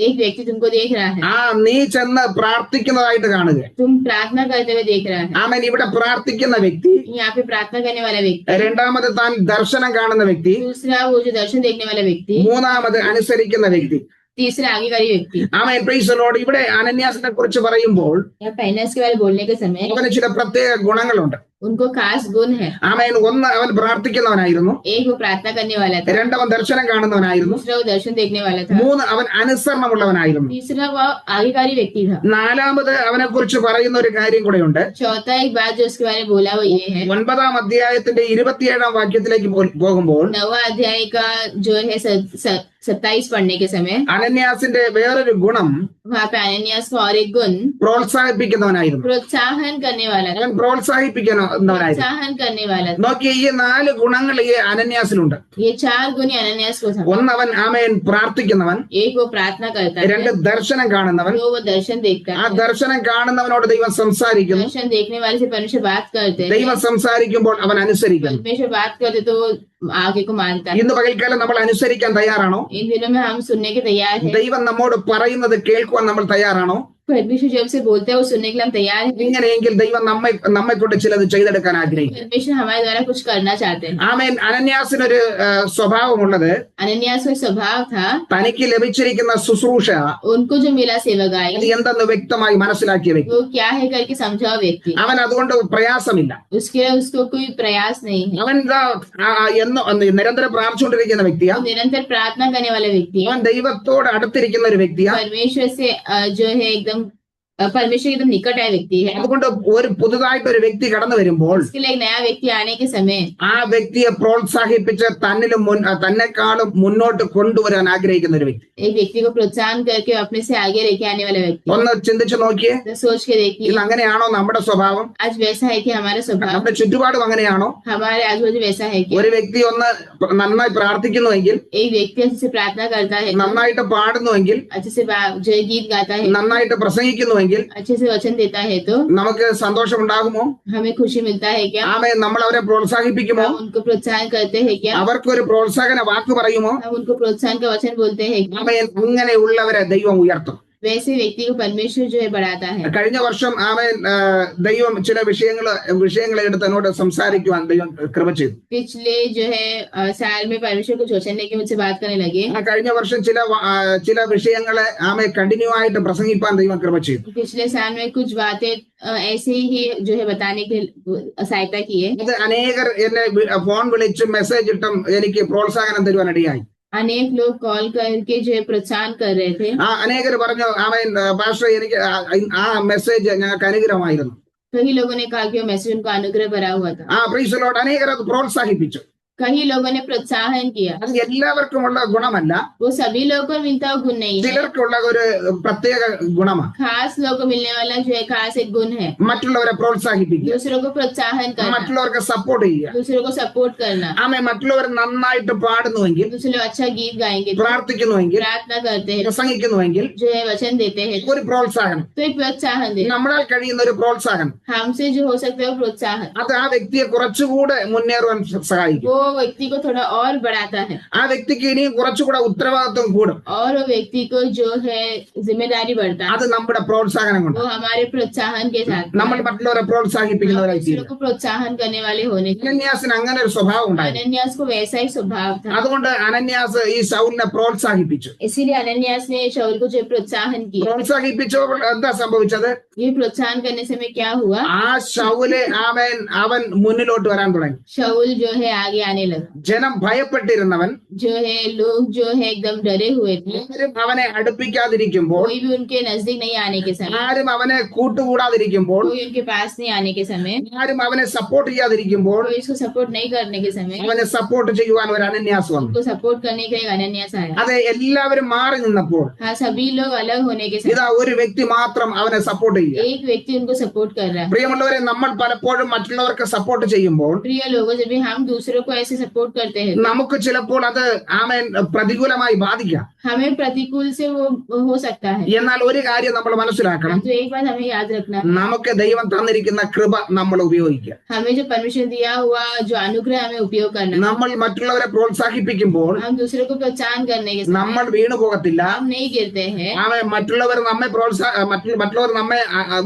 एक व्यक्ति तुमको देख रहा है. നീ ചെന്ന് പ്രാർത്ഥിക്കുന്നതായിട്ട് കാണുക. तुम प्रार्थना करते हुए देख रहा है. ആമേൻ. ഇവിടെ പ്രാർത്ഥിക്കുന്ന വ്യക്തി, यहाँ पे प्रार्थना करने वाला व्यक्ति, രണ്ടാമത് താൻ ദർശനം കാണുന്ന വ്യക്തി, दूसरा वो जो दर्शन देखने वाला व्यक्ति, മൂന്നാമത് അനുസരിക്കുന്ന വ്യക്തി. तीसरा आज्ञाकारी व्यक्ति. ആമേൻ. Praise the Lord. ഇവിടെ അനന്യാസിനെ കുറിച്ച് പറയുമ്പോൾ या फाइनेंस के बारे में बोलने के समय അവന് ചില പ്രത്യേക ഗുണങ്ങളുണ്ട്. उनको खास गुण है. ആമേൻ. ഒന്ന്, അവൻ പ്രാർത്ഥിക്കുന്നവനായിരുന്നു. एक वो प्रार्थना करने वाला था. രണ്ടവൻ ദർശനം കാണുന്നവനായിരുന്നു. दूसरा वो दर्शन देखने वाला था. മൂന്ന്, അവൻ അനുസരണമുള്ളവനായിരുന്നു. तीसरा वो आज्ञाकारी व्यक्ति था. നാലാമത് അവനെ കുറിച്ച് പറയുന്ന ഒരു കാര്യം കൂടെയുണ്ട്. चौथा एक बात जो उसके बारे में बोला वो ये है. 9-ാം അധ്യായത്തിന്റെ 27-ാം വാക്യത്തിലേക്ക് പോകുമ്പോൾ 9वां अध्याय का जो है 27 पढ़ने के समय അനന്യാസിന്റെ വേറൊരു ഗുണം वहाँ पे अनन्यास का और एक गुण പ്രോത്സാഹിപ്പിക്കുന്നവനായിരുന്നു. प्रोत्साहन करने वाला था. അവൻ പ്രോത്സാഹിപ്പിക്കുന്നവനായിരുന്നു. प्रोत्साहन करने वाला था. നോക്കിയ ഈ 4 ഗുണങ്ങൾ ഈ അനന്യാസിലുണ്ട്. ये 4 गुण ही अनन्यास को था. ഒന്ന്, അവൻ ആമേൻ പ്രാർത്ഥിക്കുന്നവൻ. एक वो प्रार्थना करता है. 2, ദർശനം കാണുന്നവൻ. दो वो दर्शन देखता ആ है. ദർശനം കാണുന്നവനോട് ദൈവം സംസാരിക്കുന്നു. दर्शन देखने वाले से परमेश्वर बात करते हैं. ദൈവം സംസാരിക്കുമ്പോൾ അവൻ അനുസരിക്കുന്നു. परमेश्वर बात करते तो वो आगे को मानता है. ഇന്ന് പകൽക്കാലം നമ്മൾ അനുസരിക്കാൻ തയ്യാറാണോ? इन दिनों में हम सुनने के तैयार हैं. ദൈവം നമ്മോട് പറയുന്നത് കേൾക്കുവാൻ നമ്മൾ തയ്യാറാണോ? परमेश्वर जब से बोलते हैं वो सुनने के लिए हम तैयार हैं. ഇങ്ങനെയെങ്കിൽ ദൈവം നമ്മെ കൊണ്ട് ചിലത് ചെയ്തെടുക്കാൻ ആഗ്രഹിക്കും. परमेश्वर हमारे द्वारा कुछ करना चाहते हैं. ആമേൻ. അനന്യാസിനൊരു സ്വഭാവമുള്ളത്, अनन्यास का स्वभाव था, തനിക്ക് ലഭിച്ചിരിക്കുന്ന ശുശ്രൂഷ उनको जो मिला सेवकाई അത് എന്തെന്ന് വ്യക്തമായി മനസ്സിലാക്കിയ വ്യക്തി. वो क्या है करके समझा हुआ व्यक्ति. അവൻ അതുകൊണ്ട് പ്രയാസമില്ല. उसके लिए उसको कोई प्रयास नहीं है. അവൻ നിരന്തരം പ്രാർത്ഥിച്ചുകൊണ്ടിരിക്കുന്ന വ്യക്തിയാ. वो निरंतर प्रार्थना करने वाला व्यक्ति है. അവൻ ദൈവത്തോട് അടുത്തിരിക്കുന്ന ഒരു വ്യക്തിയാ. परमेश्वर से जो है एकदम परमेश्वर एकदम निकट आया व्यक्ति है. അതുകൊണ്ട് ഒരു പുതുതായിട്ട് ഒരു വ്യക്തി കടന്നു വരുമ്പോൾ उसके लिए एक नया व्यक्ति आने के समय ആ വ്യക്തിയെ പ്രോത്സാഹിപ്പിച്ച് തന്നെക്കാളും മുന്നോട്ട് കൊണ്ടുവരാൻ ആഗ്രഹിക്കുന്ന ഒരു വ്യക്തി. एक व्यक्ति को प्रोत्साहन करके अपने से आगे लेके आने वाला व्यक्ति. ഒന്ന് ചിന്തിച്ചു നോക്കിയേ. तो सोच के देखिए ഇന്ന് അങ്ങനെയാണോ നമ്മുടെ സ്വഭാവം? आज वैसा है कि हमारा स्वभाव, നമ്മുടെ ചുറ്റുപാടും അങ്ങനെയാണോ? हमारे आजू-बाजू वैसा है कि ഒരു വ്യക്തി ഒന്ന് നന്നായി പ്രാർത്ഥിക്കുന്നുവെങ്കിൽ, एक व्यक्ति अच्छे से प्रार्थना करता है, നന്നായിട്ട് പാടുന്നുവെങ്കിൽ, अच्छे से जो है गीत गाता है, നന്നായിട്ട് പ്രസംഗിക്കുന്നുവെങ്കിൽ अच्छे से वचन देता है तो നമുക്ക് സന്തോഷം ഉണ്ടാകുമോ? हमें खुशी मिलता है क्या? ആമേ. നമ്മൾ അവരെ പ്രോത്സാഹിപ്പിക്കുമോ? हम उनको प्रोत्साहन करते हैं क्या? അവർക്കൊരു പ്രോത്സാഹന വാക്ക് പറയുമോ? हम उनको प्रोत्साहन का वचन बोलते हैं क्या? ആമേ. അങ്ങനെയുള്ളവരെ ദൈവം ഉയർത്തും. वैसे व्यक्ति को परमेश्वर जो है बढ़ाता है। കഴിഞ്ഞ വർഷം ആമേൻ ദൈവം ചില വിഷയങ്ങളെ എടുത്ത് എന്നോട് സംസാരിക്കുവാൻ ദൈവം കൃപ ചെയ്തു. पिछले जो है साल में परमेश्वर कुछ वचन लेके मुझसे बात करने लगे। കഴിഞ്ഞ വർഷം ചില വിഷയങ്ങളെ ആമേൻ കണ്ടിന്യൂ ആയിട്ട് പ്രസംഗിപ്പാൻ ദൈവം കൃപ ചെയ്തു. पिछले साल में कुछ बातें ऐसे ही जो है बताने की सहायता की है। അത് അനേകർ എന്നെ ഫോൺ വിളിച്ചും മെസ്സേജ് ഇട്ടും എനിക്ക് പ്രോത്സാഹനം തരുവാൻ ഇടയായി. अनेक लोग कॉल करके जो है प्रोत्साहन कर रहे थे। അനേകർ പറഞ്ഞു ആമേൻ പാസ്റ്റർ എനിക്ക് ആ മെസ്സേജ് ഞങ്ങൾക്ക് അനുഗ്രഹമായിരുന്നു. कई लोगों ने कहा कि वो मैसेज उनको अनुग्रह भरा हुआ था। Price the Lord. അനേകർ അത് പ്രോത്സാഹിപ്പിച്ചു. कई लोगों ने प्रोत्साहन किया। അത് എല്ലാവർക്കുമുള്ള ഗുണമല്ല, वो सभी लोगों को मिलता हुआ गुण नहीं है, ചിലർക്കുള്ള ഒരു പ്രത്യേക ഗുണമാണ്. खास लोगों को मिलने वाला जो है खास एक गुण है, മറ്റുള്ളവരെ പ്രോത്സാഹിപ്പിക്കുക, दूसरों को प्रोत्साहन करना, മറ്റുള്ളവർക്ക് സപ്പോർട്ട് ചെയ്യുക. दूसरों को सपोर्ट करना। മറ്റുള്ളവർ നന്നായിട്ട് പാടുന്നുവെങ്കിൽ, दूसरे लोग अच्छा गीत गाएंगे, പ്രാർത്ഥിക്കുന്നുവെങ്കിൽ, प्रार्थना करते हैं, പ്രസംഗിക്കുന്നുവെങ്കിൽ जो है वचन देते हैं, ഒരു പ്രോത്സാഹനം, तो एक प्रोत्साहन दे। നമ്മളാൽ കഴിയുന്ന ഒരു പ്രോത്സാഹനം, हमसे जो हो सकता है वो प्रोत्साहन അത് ആ വ്യക്തിയെ കുറച്ചുകൂടെ മുന്നേറുവാൻ സഹായിക്കും. वो व्यक्ति को थोड़ा और बढ़ाता है, ആ വ്യക്തിക്ക് ഇനിയും കുറച്ചുകൂടെ ഉത്തരവാദിത്വം കൂടും. और वो व्यक्ति को जो है जिम्मेदारी बढ़ता है। അത് നമ്മുടെ പ്രോത്സാഹനം കൊണ്ട് वो हमारे प्रोत्साहन के साथ നമ്മൾ മറ്റുള്ളവരെ പ്രോത്സാഹിപ്പിക്കുന്നവരായി दूसरों തീരും. को प्रोत्साहन करने वाले होने के। അനന്യാസിന് അങ്ങനെ ഒരു സ്വഭാവം ഉണ്ടായിരുന്നു. अनन्यास को वैसा ही स्वभाव था, അതുകൊണ്ട് അനന്യാസ് ഈ ശൗലിനെ പ്രോത്സാഹിപ്പിച്ചു. इसीलिए अनन्यास ने शाऊल को जो प्रोत्साहन किया। പ്രോത്സാഹിപ്പിച്ചപ്പോൾ എന്താ സംഭവിച്ചത്? ये प्रोत्साहन करने से में क्या हुआ, ആ ശൗല് അവൻ മുന്നിലോട്ട് വരാൻ തുടങ്ങി. शाऊल जो है आगे आने लगा। ജനം ഭയപ്പെട്ടിരുന്നവൻ जो है लोग जो है एकदम डरे हुए थे, ആരും അവനെ അടുപ്പിക്കാതിരിക്കുമ്പോൾ, कोई भी उनके नजदीक नहीं आने के समय, ആരും അവനെ കൂട്ടുകൂടാതിരിക്കുമ്പോൾ, कोई उनके पास नहीं आने के समय, ആരും അവനെ സപ്പോർട്ട് ചെയ്യാതിരിക്കുമ്പോൾ कोई इसको सपोर्ट नहीं करने के समय അവനെ സപ്പോർട്ട് ചെയ്യുവാൻ ഒരു അനന്യാസ് വന്നു. उनको सपोर्ट करने के लिए एक अनन्यास आया। അത് എല്ലാവരും മാറി നിന്നപ്പോൾ हाँ, सभी लोग अलग होने के समय ഇതാ ഒരു വ്യക്തി മാത്രം അവനെ സപ്പോർട്ട് ചെയ്യുക. एक व्यक्ति उनको सपोर्ट कर रहा है। പ്രിയമുള്ളവരെ, നമ്മൾ പലപ്പോഴും മറ്റുള്ളവർക്ക് സപ്പോർട്ട് ചെയ്യുമ്പോൾ प्रिय लोगों, जब भी हम दूसरों को ऐसे सपोर्ट करते हैं നമുക്ക് ചിലപ്പോൾ അത് പ്രതികൂലമായി ബാധിക്കാം. हमें प्रतिकूल से वो हो सकता है। എന്നാൽ ഒരു കാര്യം നമ്മൾ മനസ്സിലാക്കണം, तो एक बात हमें याद रखना, നമുക്ക് ദൈവം തന്നിരിക്കുന്ന കൃപ നമ്മൾ ഉപയോഗിക്കുക. हमें जो परमिशन दिया हुआ जो अनुग्रह हमें उपयोग करना। നമ്മൾ മറ്റുള്ളവരെ പ്രോത്സാഹിപ്പിക്കുമ്പോൾ हम दूसरों को प्रोत्साहन करने के समय നമ്മൾ വീണു പോകത്തില്ല. हम नहीं गिरते हैं। മറ്റുള്ളവർ നമ്മെ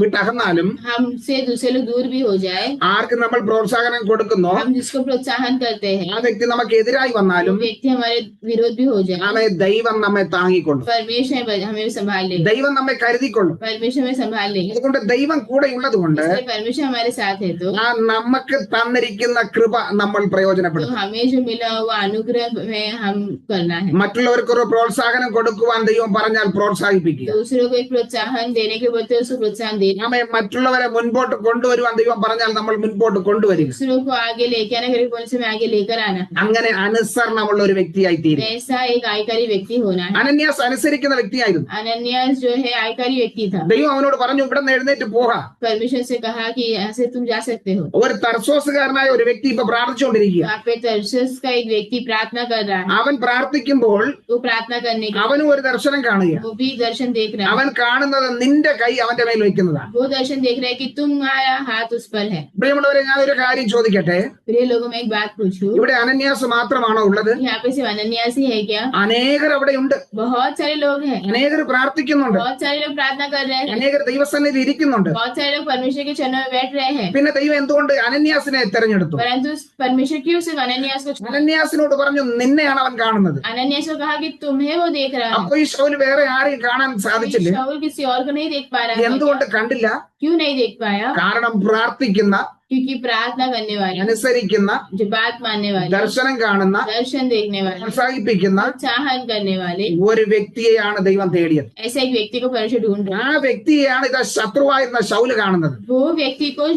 വിട്ടകന്നാലും हमसे दूसरे लोग दूर भी हो जाए, ആർക്ക് നമ്മൾ പ്രോത്സാഹനം കൊടുക്കുന്നോ हम जिसको प्रोत्साहन करते हैं ആ വ്യക്തി നമുക്ക് എതിരായി वो വന്നാലും व्यक्ति हमारे विरोध भी हो जाए, ദൈവം നമ്മെ താങ്ങിക്കൊള്ളും. परमेश्वर हमें संभाल लेगा, ദൈവം നമ്മെ കരുതിക്കൊള്ളും. परमेश्वर हमें संभाल लेगा। അതുകൊണ്ട് ദൈവം കൂടെ ഉള്ളത് കൊണ്ട് इसलिए परमेश्वर हमारे साथ है तो നമുക്ക് തന്നിരിക്കുന്ന കൃപ നമ്മൾ പ്രയോജനപ്പെടുത്തും. हमें जो मिला हुआ अनुग्रह में हम करना है। മറ്റുള്ളവർക്ക് ഒരു പ്രോത്സാഹനം കൊടുക്കുവാൻ ദൈവം പറഞ്ഞാൽ പ്രോത്സാഹിപ്പിക്കുക. दूसरों को एक प्रोत्साहन देने के बदले उसको प्रोत्साहन देना, മറ്റുള്ളവരെ മുൻപോട്ട് കൊണ്ടുവരുവാൻ ദൈവം പറഞ്ഞാൽ നമ്മൾ മുൻപോട്ട് കൊണ്ടുവരിക. दूसरों को आगे लेके आना, कभी बोलने से मैं आगे लेकर आना, അങ്ങനെ അനുസരണമുള്ള ഒരു വ്യക്തിയായി തീരും. ऐसा एक आयकारी व्यक्ति होना है। അനന്യാസ് അനുസരിക്കുന്ന വ്യക്തിയായിരുന്നു. अनन्यास जो है आयकारी व्यक्ति था। ദൈവം അവനോട് പറഞ്ഞു, ഇവിടെ നിന്ന് എഴുന്നേറ്റ് പോകാം. परमेश्वर से कहा कि यहाँ से तुम जा सकते हो। ഒരു തർസോസുകാരനായ ഒരു വ്യക്തി ഇപ്പൊ പ്രാർത്ഥിച്ചുകൊണ്ടിരിക്കുക. वहाँ पे तर्सस का एक व्यक्ति प्रार्थना कर रहा है। അവൻ പ്രാർത്ഥിക്കുമ്പോൾ वो प्रार्थना करने के അവനും ഒരു ദർശനം കാണുക. वो भी दर्शन देख रहा है। അവൻ കാണുന്നത് നിന്റെ കൈ അവന്റെ മേൽ വെക്കുന്നതാണ്. वो दर्शन देख रहा है कि तुम्हारा हाथ उस पर है। പ്രിയമുള്ളവരെ, ഞാൻ ഒരു കാര്യം ചോദിക്കട്ടെ. प्रिय लोगों, मैं एक बात पूछूं, ഇവിടെ അനന്യാസ് മാത്രമാണോ ഉള്ളത്? यहाँ पे सिर्फ अनन्यास ही है क्या? അനേകർ അവിടെ ഉണ്ട്. बहुत सारे लोग हैं, അനേകർ പ്രാർത്ഥിക്കുന്നുണ്ട്. बहुत सारे लोग प्रार्थना कर रहे हैं, അനേകർ ദൈവസന്നിധി ഇരിക്കുന്നുണ്ട്. बहुत सारे लोग परमेश्वर के चरणों में बैठ रहे हैं। പിന്നെ ദൈവം എന്തുകൊണ്ട് അനന്യാസിനെ തെരഞ്ഞെടുത്തു? परंतु परमेश्वर क्यों सिर्फ अनन्यास को चुना? അനന്യാസിനോട് പറഞ്ഞു, നിന്നെയാണ് അവൻ കാണുന്നത്. अनन्यास को कहा कि तुम्हें वो देख रहा है। അപ്പൊ ഈ ശൗല് വേറെ ആരെയും കാണാൻ സാധിച്ചില്ല. शाऊल किसी और को नहीं देख पा रहा है। എന്തുകൊണ്ട് കണ്ടില്ല? क्यों नहीं देख पाया? കാരണം പ്രാർത്ഥിക്കുന്ന, क्योंकि प्रार्थना करने वाले, അനുസരിക്കുന്ന, जो बात मानने वाले, ദർശനം കാണുന്ന, दर्शन देखने वाले, പ്രോത്സാഹിപ്പിക്കുന്ന प्रोत्साहन करने वाले, ഒരു വ്യക്തിയെയാണ് ദൈവം തേടിയത്. ऐसे एक व्यक्ति को परमेश्वर ढूंढ रहा ആ വ്യക്തിയെയാണ് ഇത് ശത്രുവായിരുന്ന ശൗല് കാണുന്നത്. है। वो व्यक्ति को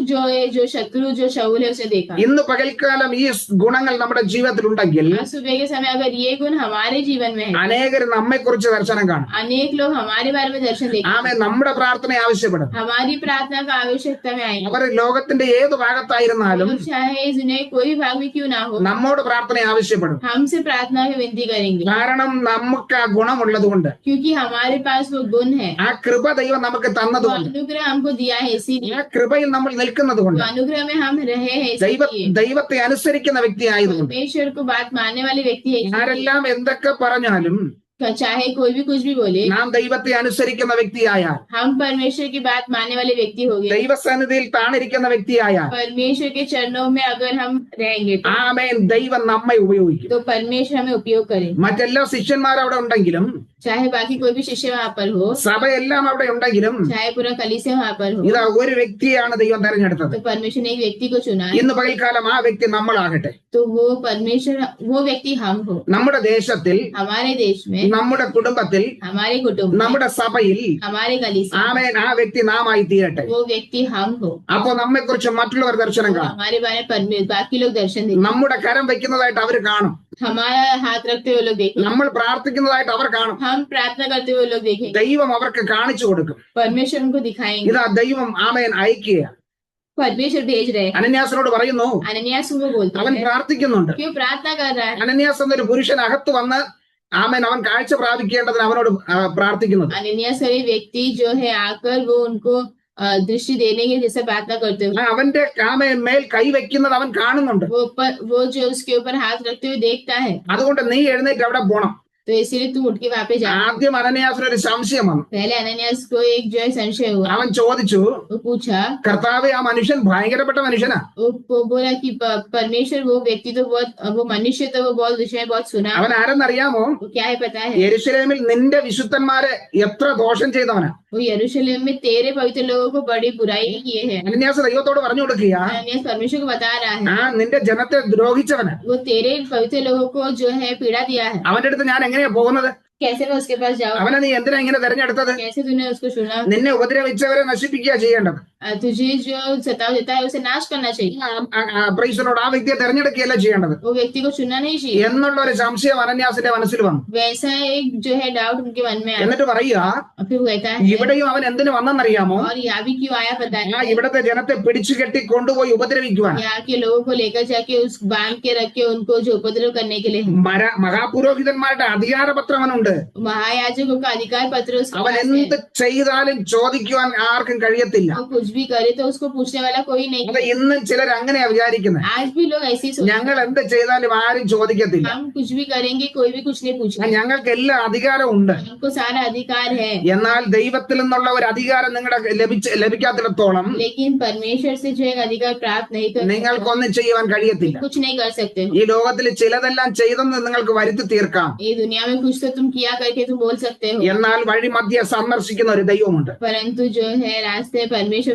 जो शत्रु जो शाऊल है उसे देखा। ഇന്ന് പകൽക്കാലം ഈ ഗുണങ്ങൾ നമ്മുടെ ജീവിതത്തിൽ ഉണ്ടെങ്കിൽ आज सुबह के समय अगर ये गुण हमारे जीवन में है, അനേകർ നമ്മെ കുറിച്ച് ദർശനം കാണും. अनेक लोग हमारे बारे में दर्शन देखेंगे, നമ്മുടെ പ്രാർത്ഥന ആവശ്യപ്പെടും. हमारी प्रार्थना का आवश्यकता में आएंगे। അവർ ലോകത്തിന്റെ ഏത് ഭാഗത്തായിരുന്നാലും चाहे इस दुनिया के कोई भाग में क्यों ना हो, നമ്മോട് പ്രാർത്ഥന ആവശ്യപ്പെടും. हमसे प्रार्थना की विनती करेंगे, കാരണം നമുക്ക് ആ ഗുണമുള്ളത് കൊണ്ട്, क्योंकि हमारे पास वो गुण है। ആ കൃപ ദൈവം നമുക്ക് वो തന്നതുകൊണ്ട്, अनुग्रह हमको दिया है, इसीलिए ആ കൃപയിൽ നമ്മൾ നിൽക്കുന്നത് കൊണ്ട്, वो अनुग्रह में हम रहे हैं, इसीलिए ദൈവത്തെ അനുസരിക്കുന്ന വ്യക്തിയായതുകൊണ്ട്, परमेश्वर को बात मानने वाले व्यक्ति है, इसलिए ആരെല്ലാം എന്തൊക്കെ പറഞ്ഞാലും चाहे कोई भी कुछ भी बोले, നാം ദൈവത്തെ അനുസരിക്കുന്ന വ്യക്തിയായാൽ, हम परमेश्वर की बात मानने वाले व्यक्ति हो गए, ദൈവസന്നിധിയിൽ താണിരിക്കുന്ന വ്യക്തിയായാൽ, परमेश्वर के चरणों में अगर हम रहेंगे ആമേൻ, ദൈവം നമ്മെ ഉപയോഗിക്കും. तो परमेश्वर हमें उपयोग करे. മറ്റെല്ലാ ശിഷ്യന്മാർ അവിടെ ഉണ്ടെങ്കിലും, चाहे बाकी कोई भी शिष्य वहां पर हो, സഭയെല്ലാം അവിടെ ഉണ്ടെങ്കിലും, चाहे पूरा कलीसिया वहां पर हो, ഇതാ ഒരു വ്യക്തിയാണ് ദൈവം തെരഞ്ഞെടുത്തത്. तो परमेश्वर ने एक व्यक्ति को चुना है. ഇന്ന് പകൽക്കാലം ആ വ്യക്തി നമ്മളാകട്ടെ. तो वो परमेश्वर, वो व्यक्ति हम हो. നമ്മുടെ ദേശത്തിൽ, हमारे देश में, നമ്മുടെ കുടുംബത്തിൽ, हमारे कुटुंब में, നമ്മുടെ സഭയിൽ, हमारे कलीसिया, ആമേൻ, ആ വ്യക്തി നാമായി തീരട്ടെ. वो व्यक्ति हम हो. അപ്പൊ നമ്മെ കുറിച്ച് മറ്റുള്ളവർ ദർശനം तो കാണും. हमारे बारे में बाकी लोग दर्शन देखें, നമ്മുടെ കരം വെക്കുന്നതായിട്ട് അവർ കാണും. हमारा हाथ रखते हुए लोग देखें, നമ്മൾ പ്രാർത്ഥിക്കുന്നതായിട്ട് അവർ കാണും. हम प्रार्थना करते हुए लोग देखेंगे, ദൈവം അവർക്ക് കാണിച്ചു കൊടുക്കും. परमेश्वर उनको दिखाएंगे. ഇതാ ദൈവം ആമേൻ അയക്കുക. परमेश्वर भेज रहे हैं. അനന്യാസിനോട് പറയുന്നു, अनन्यास को बोलते അവൻ हैं, പ്രാർത്ഥിക്കുന്നുണ്ട്. क्यों प्रार्थना कर रहा है? അനന്യാസ് എന്നൊരു പുരുഷൻ അകത്ത് വന്ന് ആമേൻ അവൻ കാഴ്ച പ്രാപിക്കേണ്ടതിന് അവനോട് പ്രാർത്ഥിക്കുന്നത്. अनन्यास ये व्यक्ति जो है आकर वो उनको दृष्टि देने के जैसे प्रार्थना करते हुए, അവന്റെ ആമേൻ മേൽ കൈവയ്ക്കുന്നത് അവൻ കാണുന്നുണ്ട്. वो जो उसके ऊपर हाथ रखते हुए देखता है. അതുകൊണ്ട് നീ എഴുന്നേറ്റ് അവിടെ പോണം. तो इसीलिए तू उठ के वहां पे जा. ആദ്യം അനന്യാസിനൊരു സംശയം വന്നു. पहले अनन्यास को एक जो है संशय हुआ. അവൻ ചോദിച്ചു, वो पूछा, കർത്താവേ, ആ മനുഷ്യൻ ഭയങ്കരപ്പെട്ട മനുഷ്യനാ. वो बोला कि परमेश्वर, वो व्यक्ति तो बहुत, वो मनुष्य तो वो बहुत विषय बहुत सुना. അവൻ ആരെന്നറിയാമോ? वो क्या है पता है? യെരൂശലേമിൽ നിന്റെ വിശുദ്ധന്മാരെ എത്ര ദോഷം ചെയ്തവനാ. वो यरूशलेम में तेरे पवित्र लोगों को बड़ी बुराई किए हैं. അനന്യാസ് ദൈവത്തോട് പറഞ്ഞു കൊടുക്കുക, अनन्यास परमेश्वर को बता रहा है, നിന്റെ ജനത്തെ ദ്രോഹിച്ചവനാ. वो तेरे पवित्र लोगों को जो है पीड़ा दिया है. അവന്റെ അടുത്ത് ഞാൻ എങ്ങനെയാ പോകുന്നത്? कैसे मैं उसके पास जाऊँ? അവനെ നീ എന്തിനാ ഇങ്ങനെ തെരഞ്ഞെടുത്തത്? कैसे तूने उसको चुना? നിന്നെ ഉപദ്രവിച്ചവരെ നശിപ്പിക്കുക ചെയ്യേണ്ടത്. तुझे जो सताव देता है उसे नाश करना चाहिए. പ്രൈസലോട് ആ വ്യക്തിയെ തെരഞ്ഞെടുക്കുകയല്ല ചെയ്യേണ്ടത് वो व्यक्ति को चुनना नहीं चाहिए. എന്നുള്ള ഒരു സംശയം അനന്യാസിന്റെ മനസ്സിൽ വന്നു. वैसा एक जो है डाउट उनके मन में आया. എന്നിട്ട് പറയുക, और फिर वो कहता है, ഇവിടെയും അവൻ എന്തിനു വന്നെന്നറിയാമോ? और यहाँ भी क्यों आया पता है? ഇവിടത്തെ ജനത്തെ പിടിച്ചു കെട്ടി കൊണ്ടുപോയി ഉപദ്രവിക്കുവാൻ. यहाँ के लोगों को लेकर जाके उस बांध के रख के उनको जो उपद्रव करने के लिए. മഹാപുരോഹിതന്മാരുടെ അധികാരപത്രം അവനുണ്ട്. महायाजकों का अधिकार पत्र उसके അവൻ पास എന്ത് है. ചെയ്താലും ചോദിക്കുവാൻ ആർക്കും കഴിയത്തില്ല. वो कुछ भी करे तो उसको पूछने वाला कोई नहीं. അത് ഇന്നും ചിലർ അങ്ങനെയാ വിചാരിക്കുന്നത്. आज भी लोग ऐसे ही सोचते ഞങ്ങൾ हैं, എന്ത് ചെയ്താലും ആരും ചോദിക്കത്തില്ല. हम कुछ भी करेंगे कोई भी कुछ नहीं पूछेगा. ഞങ്ങൾക്ക് എല്ലാ അധികാരവും ഉണ്ട്. हमको सारा अधिकार है. എന്നാൽ ദൈവത്തിൽ നിന്നുള്ള ഒരു അധികാരം നിങ്ങളുടെ ലഭിക്കാത്തിടത്തോളം लेकिन परमेश्वर से जो एक अधिकार प्राप्त नहीं कर നിങ്ങൾക്കൊന്നും ചെയ്യുവാൻ കഴിയത്തില്ല. कुछ नहीं कर सकते हो. ഈ ലോകത്തിൽ ചിലതെല്ലാം ചെയ്തെന്ന് നിങ്ങൾക്ക് വരുത്തി തീർക്കാം. ये दुनिया में कुछ तो तुम किया करके तुम बोल सकते हो, എന്നാൽ വഴി മധ്യ സന്ദർശിക്കുന്ന ഒരു ദൈവമുണ്ട്. परंतु जो है रास्ते परमेश्वर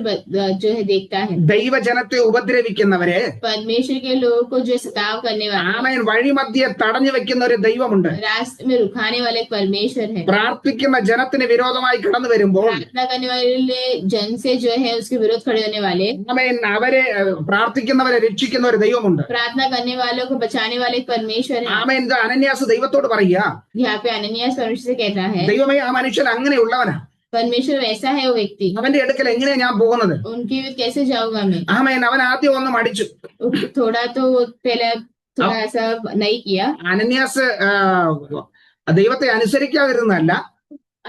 जो है देखता है. ദൈവജനത്തെ ഉപദ്രവിക്കുന്നവരെ परमेश्वर के लोगों को जो सताव करने वाले, ആമേൻ വഴി മധ്യ തടഞ്ഞു വെക്കുന്ന ഒരു ദൈവമുണ്ട്. रास्ते में रुकाने वाले एक परमेश्वर है. പ്രാർത്ഥിക്കുന്ന ജനത്തിന് വിരോധമായി കടന്നു വരുമ്പോൾ प्रार्थना करने वाले जन से जो है उसके विरोध खड़े होने वाले, ആമേൻ അവരെ പ്രാർത്ഥിക്കുന്നവരെ രക്ഷിക്കുന്ന ഒരു ദൈവമുണ്ട്. प्रार्थना करने वालों को बचाने वाले एक परमेश्वर है. ആമേൻ. ഇത് അനന്യാസ് ദൈവത്തോട് പറയുക, यहाँ पे अनन्यास परमेश्वर से कहता है, ദൈവമേ, ആ മനുഷ്യൻ അങ്ങനെയുള്ളവനാ. परमेश्वर वैसा है वो व्यक्ति, അവന്റെ അടുക്കൽ എങ്ങനെയാ ഞാൻ പോകുന്നത്? उनके बीच कैसे जाऊंगा मैं? ആമേൻ. അവൻ ആദ്യം ഒന്ന് മടിച്ചു. थोड़ा तो पहले थोड़ा ऐसा नहीं किया. അനന്യാസ് ദൈവത്തെ അനുസരിക്കാതിരുന്നല്ല,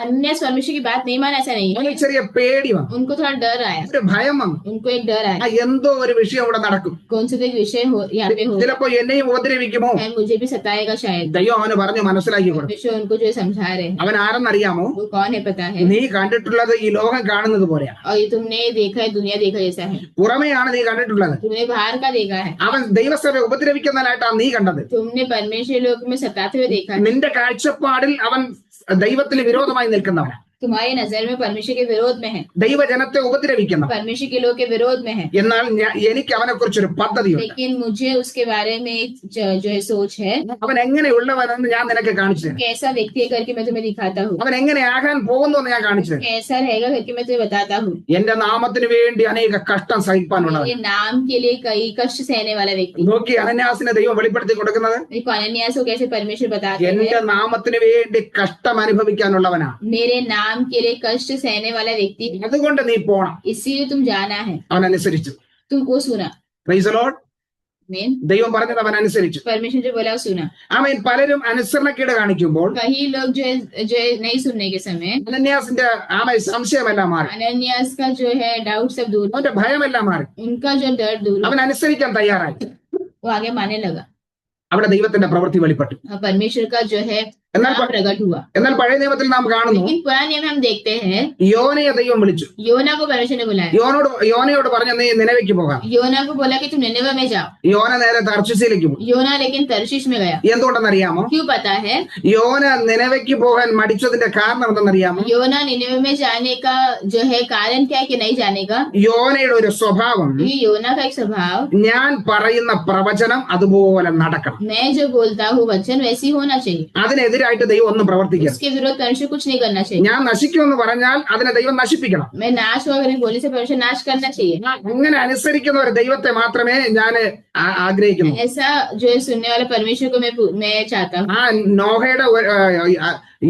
अनन्यास परमेश्वर की बात नहीं माना, ऐसा नहीं है. അവന് ചെറിയ പേടി വന്നു, उनको थोड़ा डर आया, ഒരു ഭയം वന്നു. उनको एक डर आया. എന്തോ ഒരു വിഷയം ഇവിടെ നടക്കും. कौन सा तो एक विषय हो यहाँ पे हो, ചിലപ്പോ എന്നെയും ഉപദ്രവിക്കുമോ? मुझे भी सताएगा शायद. ദൈവം അവന് പറഞ്ഞു മനസ്സിലാക്കി കൊടുത്തു. परमेश्वर उनको जो है समझा रहे हैं. അവൻ ആരെന്നറിയാമോ? वो कौन है पता है? നീ കണ്ടിട്ടുള്ളത് ഈ ലോകം കാണുന്നത് പോലെയാ. और ये तुमने देखा है, दुनिया देखा जैसा है. പുറമെയാണ് നീ കണ്ടിട്ടുള്ളത്. तुमने बाहर का देखा है. അവൻ ദൈവസഭയെ ഉപദ്രവിക്കുന്നതിനായിട്ടാണ് നീ കണ്ടത്. तुमने परमेश्वर लोग में सताते हुए देखा है. നിന്റെ കാഴ്ചപ്പാടിൽ അവൻ ദൈവത്തിന് വിരോധമായി നിൽക്കുന്നവനാ. तुम्हारी नजर में परमेश्वर के विरोध में है, ദൈവജനത്തെ ഉപദ്രവിക്കുന്ന. परमेश्वर के लोग के विरोध में है. എന്നാൽ എനിക്ക് അവനെ കുറിച്ചൊരു പദ്ധതിയുണ്ട്. लेकिन मुझे उसके बारे में एक जो है सोच है. അവൻ എങ്ങനെയുള്ളവനെന്ന് ഞാൻ നിനക്ക് കാണിച്ചു തരാം. कैसा व्यक्ति है करके मैं तुम्हें दिखाता हूँ. അവൻ എങ്ങനെ ആകാൻ പോകുന്നു എന്ന് ഞാൻ കാണിച്ചു തരാം. कैसा रहेगा करके मैं तुम्हें बताता हूँ. എന്റെ നാമത്തിന് വേണ്ടി അനേക കഷ്ടം സഹിപ്പാനുള്ളവൻ. मेरे नाम के लिए कई कष्ट सहने वाला व्यक्ति. നോക്കി അനന്യാസിനെ ദൈവം വെളിപ്പെടുത്തി കൊടുക്കുന്നത്. देखो अनन्यास को कैसे परमेश्वर बताते എന്റെ हैं, നാമത്തിന് വേണ്ടി കഷ്ടം അനുഭവിക്കാനുള്ളവനാ. मेरे नाम के लिए कष्ट सहने वाला व्यक्ति, അതുകൊണ്ട് നീ പോണം. इसीलिए तुम जाना है. അവൻ അനുസരിച്ചു. तुमको सुना. Price the Lord. आमीन. ദൈവം പറഞ്ഞത് അവൻ അനുസരിച്ചു. परमेश्वर जो बोला वो सुना. ആമേൻ. പലരും അനുസരണക്കേട് കാണിക്കുമ്പോൾ कई लोग जो है नहीं सुनने के समय അനന്യാസിന്റെ ആമേൻ സംശയമെല്ലാം മാറി. अनन्यास का जो है डाउट सब दूर, അവന്റെ ഭയമെല്ലാം മാറി. उनका जो डर दूर, അവൻ അനുസരിക്കാൻ തയ്യാറായി. वो आगे मानने लगा. അവിടെ ദൈവത്തിന്റെ പ്രവൃത്തി വെളിപ്പെട്ടു. परमेश्वर का जो है എന്നാൽ वहाँ प्रकट हुआ। എന്നാൽ പഴയ നിയമത്തിൽ നാം കാണുന്നു लेकिन पुराने नियम में हम देखते हैं യോനയെ ദൈവം വിളിച്ചു. योना को परमेश्वर ने बुलाया। യോനയോട് പറഞ്ഞു നീ നിനവയ്ക്ക് പോകാം. योना को बोला कि तुम निनेवे में जाओ। യോന നേരെ തർശീശിലേക്ക് പോയി. योना लेकिन तर्शीश में गया। എന്തുകൊണ്ടെന്നറിയാമോ? क्यों पता है? യോന നിനവയ്ക്ക് പോകാൻ മടിച്ചതിന്റെ കാരണം എന്തെന്നറിയാമോ? योना निनेवे में जाने का जो है कारण क्या है कि नहीं जाने का? യോനയുടെ ഒരു സ്വഭാവം ये योना का एक स्वभाव, ഞാൻ പറയുന്ന പ്രവചനം അതുപോലെ നടക്കണം. मैं जो बोलता हूँ वचन वैसी होना चाहिए। അതിനെതിരായിട്ട് ദൈവം ഒന്നും പ്രവർത്തിക്കണം. उसके विरोध परमेश्वर कुछ नहीं करना चाहिए। ഞാൻ നശിക്കുമെന്ന് പറഞ്ഞാൽ അതിനെ ദൈവം നശിപ്പിക്കണം. मैं नाश होगा बोले से परमेश्वर नाश करना चाहिए। അങ്ങനെ അനുസരിക്കുന്ന ഒരു ദൈവത്തെ മാത്രമേ ഞാൻ ആഗ്രഹിക്കുന്നു. ऐसा जो है सुनने वाले परमेश्वर को मैं चाहता हूँ। ആ